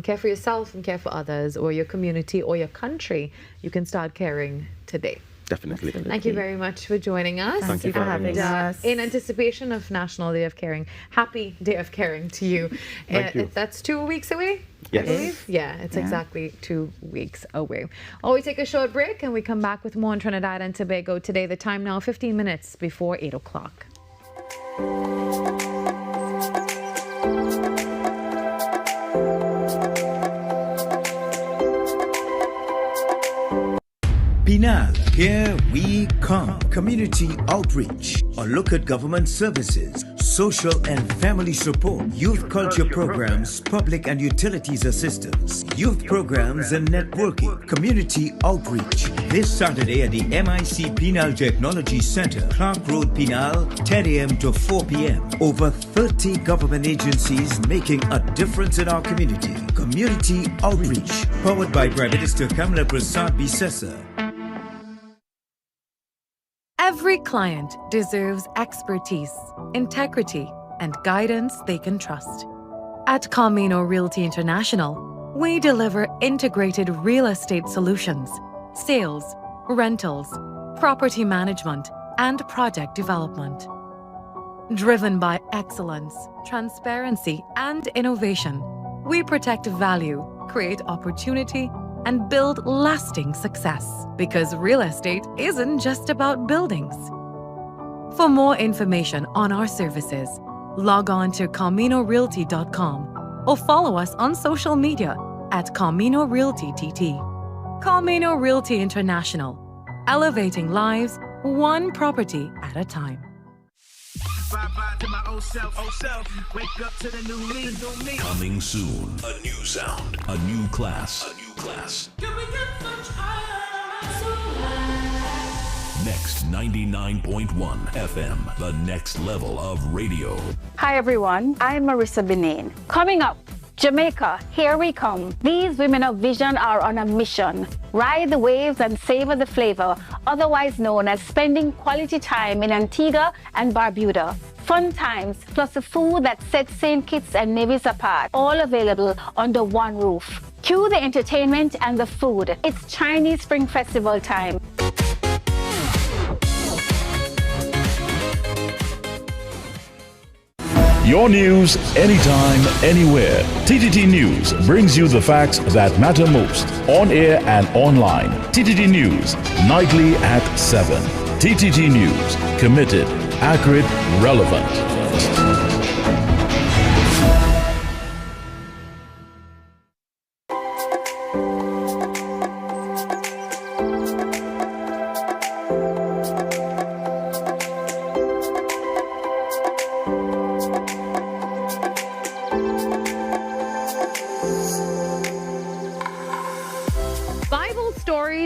Care for yourself and care for others or your community or your country. You can start caring today. Definitely. Thank you very much for joining us. Thank you for having us. In anticipation of National Day of Caring, happy Day of Caring to you. Thank you. That's 2 weeks away, Yes. I believe. Yeah, it's exactly 2 weeks away. We take a short break and we come back with more on Trinidad and Tobago today. The time now 15 minutes before 8 o'clock. Pinal, here we come. Community outreach, a look at government services, social and family support, youth culture programs, public and utilities assistance, youth programs and networking, community outreach. This Saturday at the MIC Pinal Technology Center, Clark Road, Pinal, 10 a.m. to 4 p.m. Over 30 government agencies making a difference in our community. Community outreach, powered by Prime Minister Kamala Prasad Bisesa. Every client deserves expertise, integrity, and guidance they can trust. At Camino Realty International, we deliver integrated real estate solutions, sales, rentals, property management, and project development. Driven by excellence, transparency, and innovation, we protect value, create opportunity, and build lasting success. Because real estate isn't just about buildings. For more information on our services, log on to CaminoRealty.com or follow us on social media at Camino Realty TT. Camino Realty International, elevating lives one property at a time. Bye-bye to my old self. Wake up to the new me. Coming soon. A new sound. A new class. Can we get much higher? Next 99.1 FM. The next level of radio. Hi everyone, I'm Marissa Benin. Coming up, Jamaica, here we come. These women of vision are on a mission. Ride the waves and savor the flavor, otherwise known as spending quality time in Antigua and Barbuda. Fun times, plus the food that sets St. Kitts and Nevis apart, all available under one roof. Cue the entertainment and the food. It's Chinese Spring Festival time. Your news, anytime, anywhere. TTT News brings you the facts that matter most, on air and online. TTT News, nightly at 7. TTT News, committed, accurate, relevant.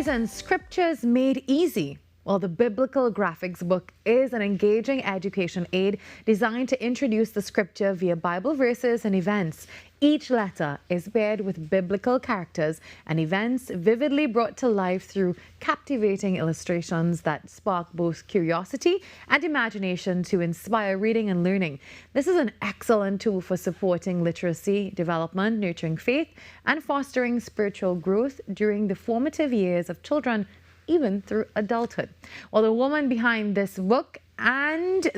And scriptures made easy. Well, the Biblical Graphics book is an engaging education aid designed to introduce the scripture via Bible verses and events. Each letter is paired with biblical characters and events vividly brought to life through captivating illustrations that spark both curiosity and imagination to inspire reading and learning. This is an excellent tool for supporting literacy development, nurturing faith, and fostering spiritual growth during the formative years of children, even through adulthood. Well, the woman behind this book and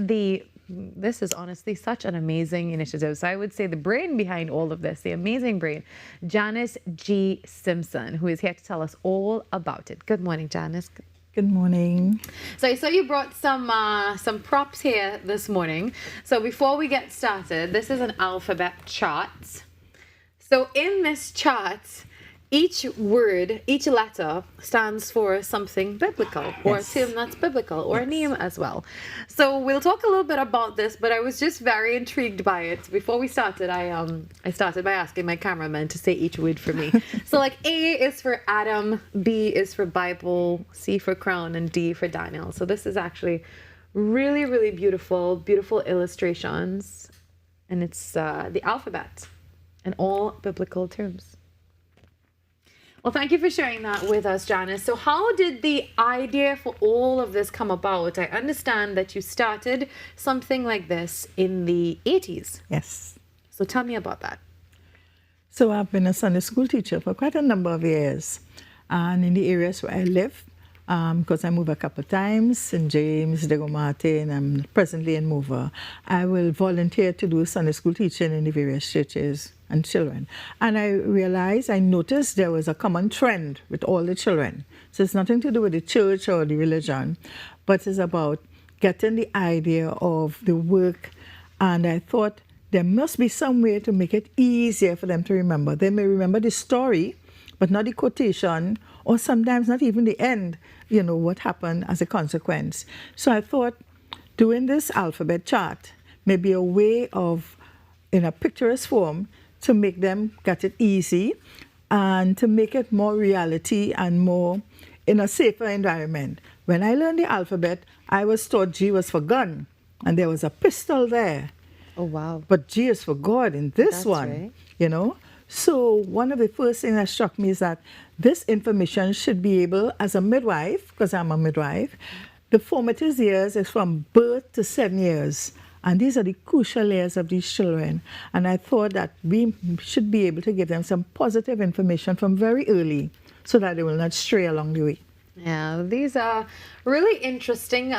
this is honestly such an amazing initiative. So I would say the brain behind all of this, the amazing brain, Janice G. Simpson, who is here to tell us all about it. Good morning, Janice. Good morning. So I saw you brought some props here this morning. So before we get started, this is an alphabet chart. So in this chart, each word, each letter stands for something biblical, or a term that's biblical, or a name as well. So we'll talk a little bit about this, but I was just very intrigued by it. Before we started, I started by asking my cameraman to say each word for me. So like A is for Adam, B is for Bible, C for crown, and D for Daniel. So this is actually really, really beautiful, beautiful illustrations. And it's the alphabet in all biblical terms. Well, thank you for sharing that with us, Janice. So how did the idea for all of this come about? I understand that you started something like this in the 80s. Yes. So tell me about that. So I've been a Sunday school teacher for quite a number of years. And in the areas where I live, because I move a couple of times, St. James, Diego Martin, I'm presently in Mover. I will volunteer to do Sunday school teaching in the various churches and children. And I noticed there was a common trend with all the children. So it's nothing to do with the church or the religion, but it's about getting the idea of the work. And I thought there must be some way to make it easier for them to remember. They may remember the story, but not the quotation, or sometimes not even the end, what happened as a consequence. So I thought doing this alphabet chart may be a way of, in a picturesque form, to make them get it easy and to make it more reality and more in a safer environment. When I learned the alphabet, I was taught G was for gun, and there was a pistol there. Oh, wow. But G is for God in this That's one, right. So one of the first things that struck me is that this information should be able, as a midwife, because I'm a midwife, the formative years is from birth to 7 years. And these are the crucial years of these children. And I thought that we should be able to give them some positive information from very early so that they will not stray along the way. Yeah, these are really interesting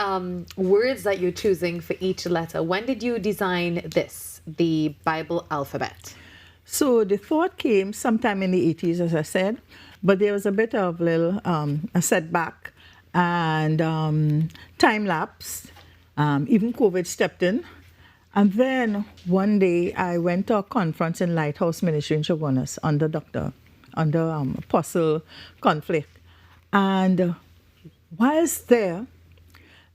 words that you're choosing for each letter. When did you design this, the Bible alphabet? So the thought came sometime in the 80s, as I said, but there was a bit of a setback and time lapse. Even COVID stepped in. And then one day I went to a conference in Lighthouse Ministry in Chagonas under Apostle Conflict. And whilst there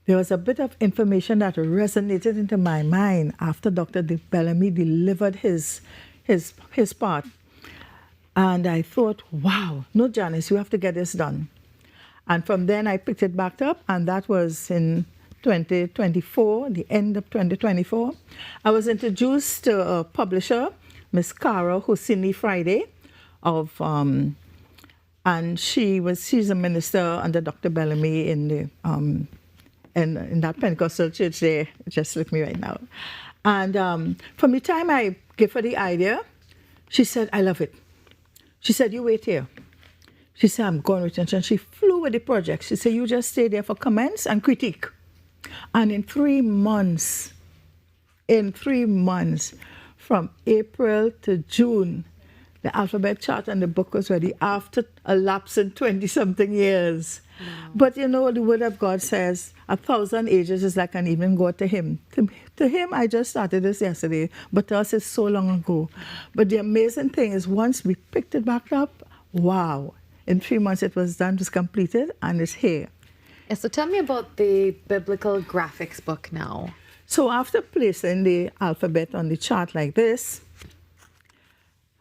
was a bit of information that resonated into my mind after Dr. Bellamy delivered his part. And I thought, wow, no, Janice, you have to get this done. And from then I picked it back up, and that was in 2024, the end of 2024. I was introduced to a publisher, Miss Cara Husini Friday, and she's a minister under Dr. Bellamy in that Pentecostal church there. It just slipped me right now. And from the time I gave her the idea, she said, I love it. She said, you wait here. She said, I'm going with it. And she flew with the project. She said, you just stay there for comments and critique. And in 3 months, from April to June, the alphabet chart and the book was ready after a lapse in 20-something years. Wow. But the word of God says, 1,000 ages is like an evening go to him. To him, I just started this yesterday, but to us, it's so long ago. But the amazing thing is once we picked it back up, wow, in 3 months it was done, it was completed, and it's here. Yeah, so tell me about the biblical graphics book now. So after placing the alphabet on the chart like this,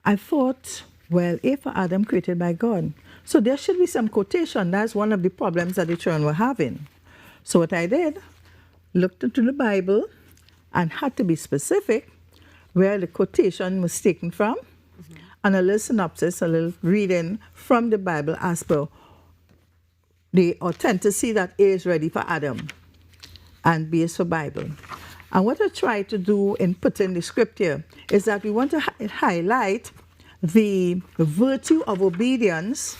I thought, well, A for Adam created by God. So there should be some quotation. That's one of the problems that the children were having. So what I did, looked into the Bible and had to be specific where the quotation was taken from, and a little synopsis, a little reading from the Bible as per the authenticity that A is ready for Adam and B is for Bible. And what I try to do in putting the scripture is that we want to highlight the virtue of obedience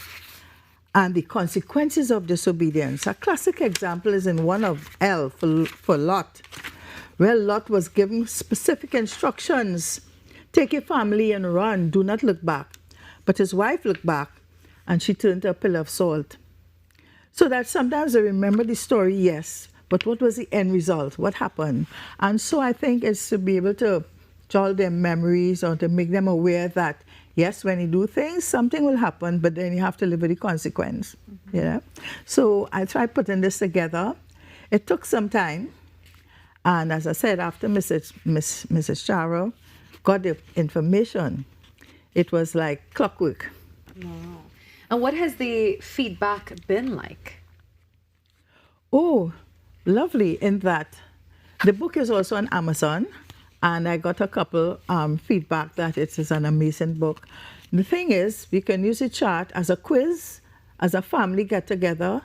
and the consequences of disobedience. A classic example is in one of L for Lot, where Lot was given specific instructions. Take your family and run, do not look back. But his wife looked back and she turned to a pillar of salt. So that sometimes they remember the story, yes, but what was the end result? What happened? And so I think it's to be able to jog their memories or to make them aware that, yes, when you do things, something will happen, but then you have to live with the consequence. So I tried putting this together. It took some time. And as I said, after Mrs. Charo got the information, it was like clockwork. Wow. And what has the feedback been like? Oh, lovely in that the book is also on Amazon, and I got a couple feedback that it is an amazing book. The thing is, we can use the chart as a quiz, as a family get-together.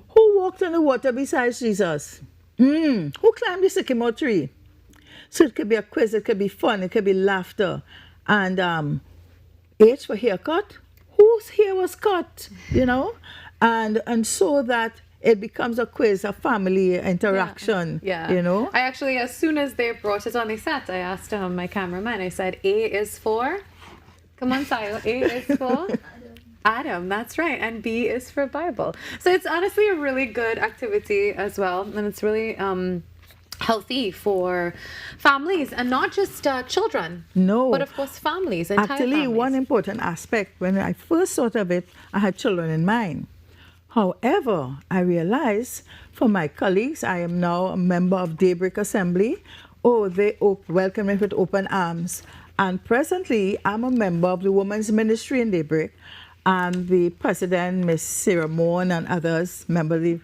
Who walked on the water besides Jesus? Who climbed the sycamore tree? So it could be a quiz, it could be fun, it could be laughter. And for haircut, whose hair was cut, And so that it becomes a quiz, a family interaction. Yeah. You know. I actually, as soon as they brought it on the set, I asked my cameraman. I said, "A is for." Come on, Sayo. A is for Adam, that's right. And B is for Bible. So it's honestly a really good activity as well. And it's really healthy for families and not just children. No. But of course, families. Entire Actually, families. one important aspect, when I first thought of it, I had children in mind. However, I realized for my colleagues, I am now a member of Daybreak Assembly. Oh, they welcome me with open arms. And presently, I'm a member of the Women's Ministry in Daybreak, and the president, Miss Sarah Moore, and others, member of the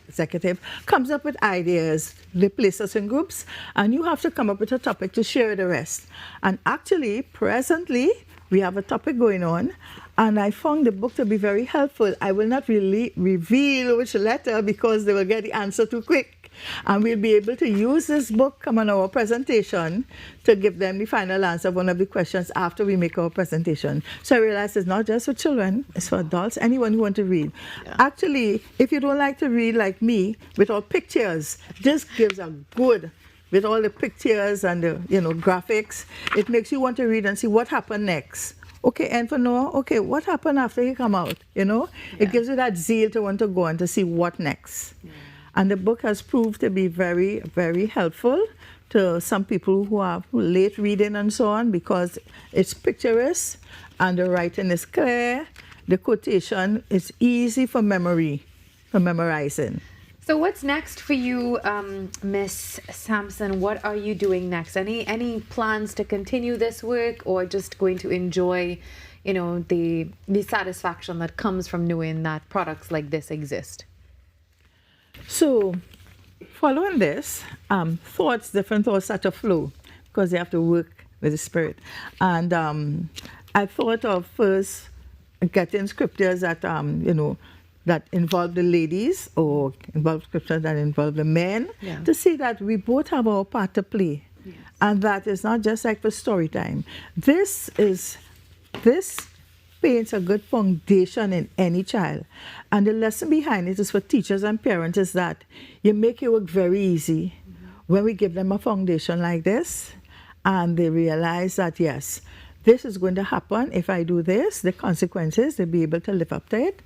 executive, comes up with ideas. They place us in groups, and you have to come up with a topic to share with the rest. And actually, presently, we have a topic going on, and I found the book to be very helpful. I will not really reveal which letter because they will get the answer too quick. And we'll be able to use this book come on our presentation to give them the final answer of one of the questions after we make our presentation. So I realized it's not just for children, it's for adults, anyone who wants to read. Yeah. Actually, if you don't like to read like me, with all pictures, this gives a good, with all the pictures and the graphics, it makes you want to read and see what happened next. Okay, and for Noah, okay, what happened after he come out? It gives you that zeal to want to go and to see what next. Yeah. And the book has proved to be very, very helpful to some people who are late reading and so on, because it's picturesque and the writing is clear. The quotation is easy for memory, for memorizing. So what's next for you, Miss Sampson? What are you doing next? Any plans to continue this work, or just going to enjoy, the satisfaction that comes from knowing that products like this exist? So, following this, different thoughts start to flow because they have to work with the Spirit. And I thought of first getting scriptures that, that involve the ladies, or involve scriptures that involve the men, to see that we both have our part to play. Yes. And that is not just like for story time. This paints a good foundation in any child. And the lesson behind it is for teachers and parents is that you make your work very easy when we give them a foundation like this, and they realize that, yes, this is going to happen if I do this, the consequences, they'll be able to live up to it,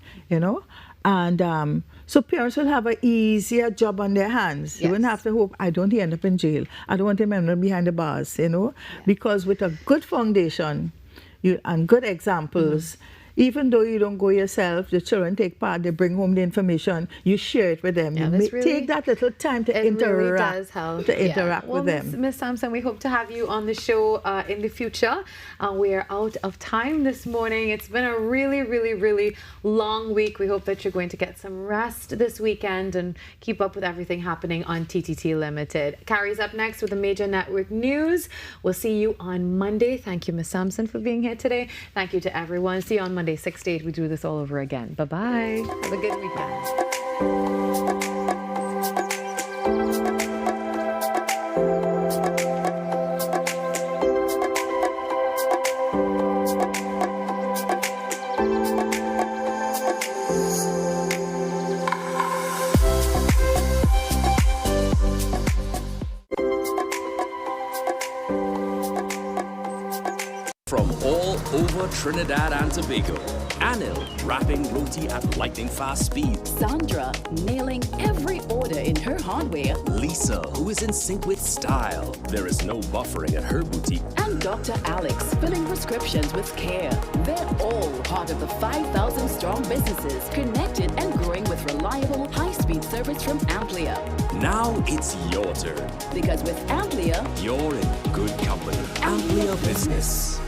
And so parents will have an easier job on their hands. Yes. You wouldn't have to hope, I don't want to end up in jail. I don't want to end up behind the bars, Because with a good foundation, and good examples, even though you don't go yourself, the children take part, they bring home the information, you share it with them. Yeah, take that little time to interact. Really does help. Interact with them. Miss Sampson, we hope to have you on the show in the future. We're out of time this morning. It's been a really, really, really long week. We hope that you're going to get some rest this weekend and keep up with everything happening on TTT Limited. Carrie's up next with the major network news. We'll see you on Monday. Thank you, Miss Sampson, for being here today. Thank you to everyone. See you on Monday, 6 to 8. We do this all over again. Bye-bye. Have a good weekend. From all over Trinidad and Tobago, Anil wrapping roti at lightning fast speed. Sandra nailing every order in her hardware. Lisa, who is in sync with style. There is no buffering at her boutique. And Dr. Alex filling prescriptions with care. They're all part of the 5,000 strong businesses connected and growing with reliable, high-speed service from Amplia. Now it's your turn. Because with Amplia, you're in good company. Amplia Business.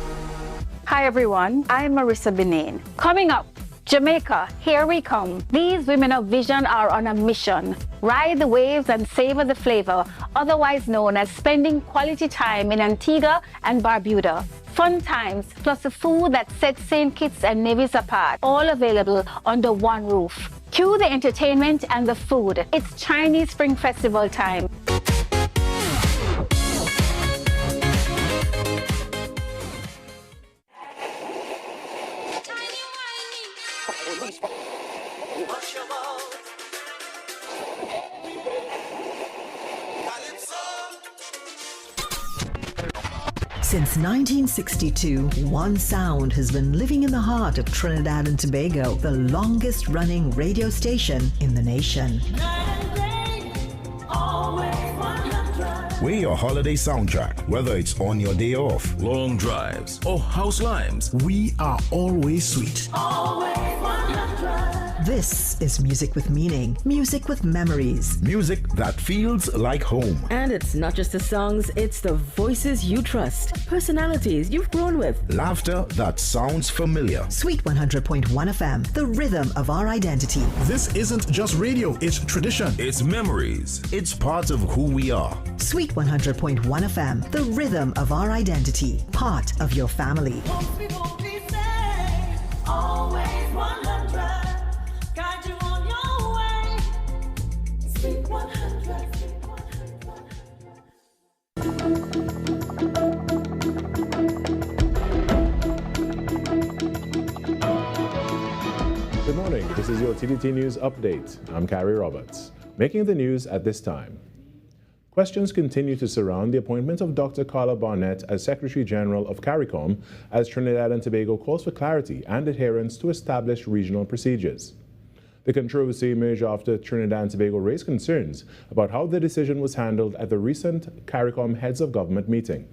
Hi everyone, I'm Marissa Benin. Coming up, Jamaica, here we come. These women of vision are on a mission. Ride the waves and savor the flavor, otherwise known as spending quality time in Antigua and Barbuda. Fun times, plus the food that sets St. Kitts and Nevis apart, all available under one roof. Cue the entertainment and the food. It's Chinese Spring Festival time. Since 1962, one sound has been living in the heart of Trinidad and Tobago, the longest running radio station in the nation. We're your holiday soundtrack, whether it's on your day off, Long drives or house limes. we are always sweet. This is music with meaning, music with memories. Music that feels like home. And it's not just the songs, it's the voices you trust, personalities you've grown with. Laughter that sounds familiar. Sweet 100.1 FM, the rhythm of our identity. This isn't just radio, it's tradition. It's memories. It's part of who we are. Sweet 100.1 FM, the rhythm of our identity, part of your family. Good morning. This is your TDT News Update. I'm Carrie Roberts. Making the news at this time. Questions continue to surround the appointment of Dr. Carla Barnett as Secretary General of CARICOM as Trinidad and Tobago calls for clarity and adherence to established regional procedures. The controversy emerged after Trinidad and Tobago raised concerns about how the decision was handled at the recent CARICOM Heads of Government meeting.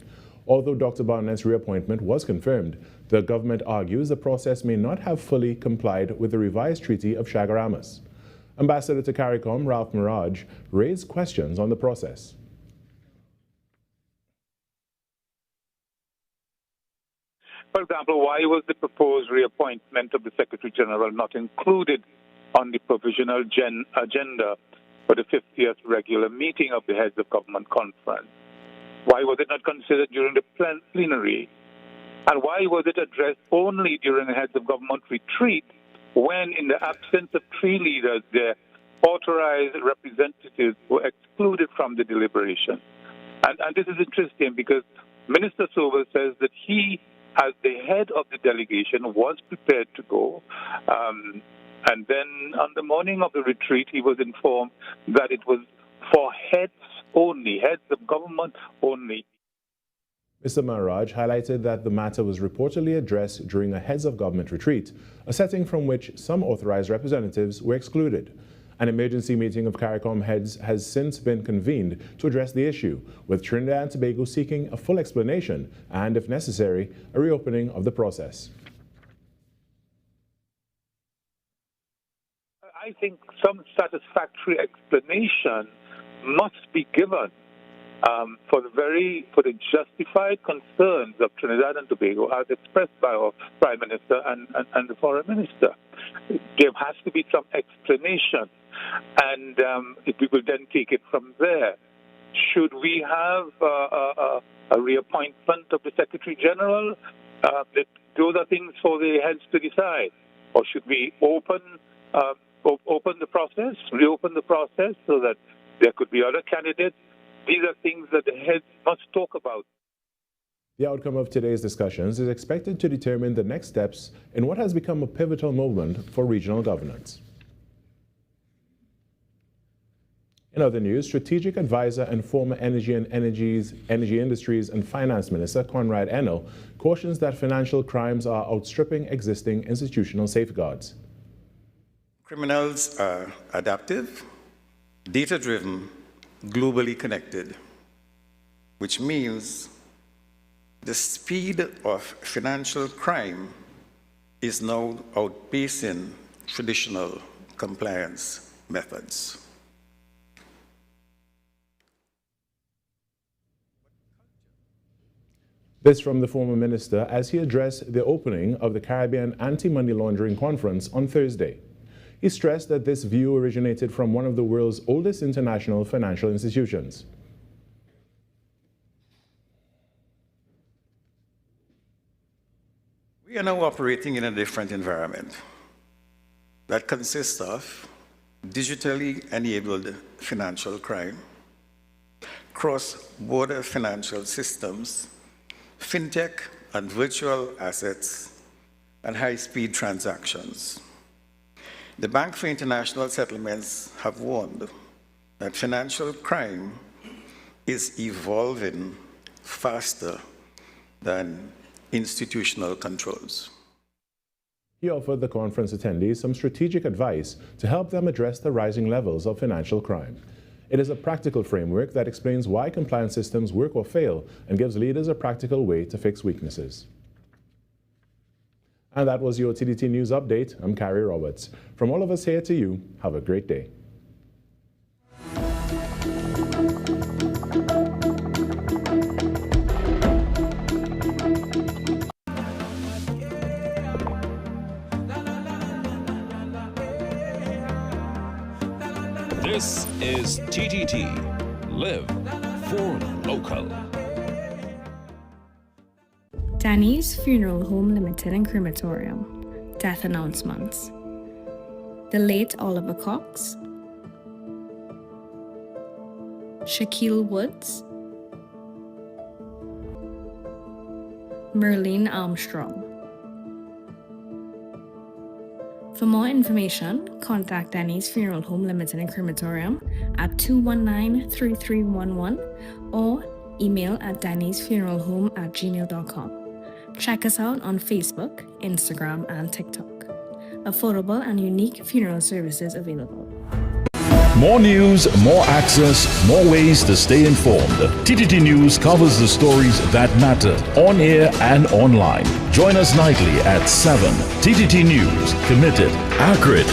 Although Dr. Barnett's reappointment was confirmed, the government argues the process may not have fully complied with the revised Treaty of Chatham. Ambassador to CARICOM, Maraj, raised questions on the process. For example, why was the proposed reappointment of the Secretary General not included on the provisional agenda for the 50th regular meeting of the Heads of Government Conference? Why was it not considered during the plenary? And why was it addressed only during the Heads of Government retreat when, in the absence of three leaders, their authorized representatives were excluded from the deliberation? And this is interesting because Minister Sobel says that he, as the head of the delegation, was prepared to go. And then on the morning of the retreat, he was informed that it was for heads only, heads of government only. Mr. Maraj highlighted that the matter was reportedly addressed during a Heads of Government retreat, a setting from which some authorized representatives were excluded. An emergency meeting of CARICOM heads has since been convened to address the issue, with Trinidad and Tobago seeking a full explanation and, if necessary, a reopening of the process. I think some satisfactory explanation must be given for the justified concerns of Trinidad and Tobago as expressed by our Prime Minister and the Foreign Minister. There has to be some explanation, and we will then take it from there. Should we have a reappointment of the Secretary General? Those are things for the heads to decide. Or should we open the process, reopen the process so that there could be other candidates? These are things that the heads must talk about. The outcome of today's discussions is expected to determine the next steps in what has become a pivotal moment for regional governance. In other news, strategic advisor and former Energy Industries and Finance Minister Conrad Enel cautions that financial crimes are outstripping existing institutional safeguards. Criminals are adaptive, data-driven, globally connected, which means the speed of financial crime is now outpacing traditional compliance methods. This from the former minister as he addressed the opening of the Caribbean Anti-Money Laundering Conference on Thursday. He stressed that this view originated from one of the world's oldest international financial institutions. We are now operating in a different environment that consists of digitally enabled financial crime, cross-border financial systems, fintech and virtual assets, and high-speed transactions. The Bank for International Settlements have warned that financial crime is evolving faster than institutional controls. He offered the conference attendees some strategic advice to help them address the rising levels of financial crime. It is a practical framework that explains why compliance systems work or fail and gives leaders a practical way to fix weaknesses. And that was your TDT News Update. I'm Carrie Roberts. From all of us here to you, have a great day. This is TTT. Live for local. Danny's Funeral Home Limited and Crematorium. Death announcements. The late Oliver Cox. Shaquille Woods. Merlene Armstrong. For more information, contact Danny's Funeral Home Limited and Crematorium at 219-3311 or email at dannysfuneralhome@gmail.com. Check us out on Facebook, Instagram, and TikTok. Affordable and unique funeral services available. More news, more access, more ways to stay informed. TTT News covers the stories that matter on air and online. Join us nightly at 7. TTT News, committed, accurate,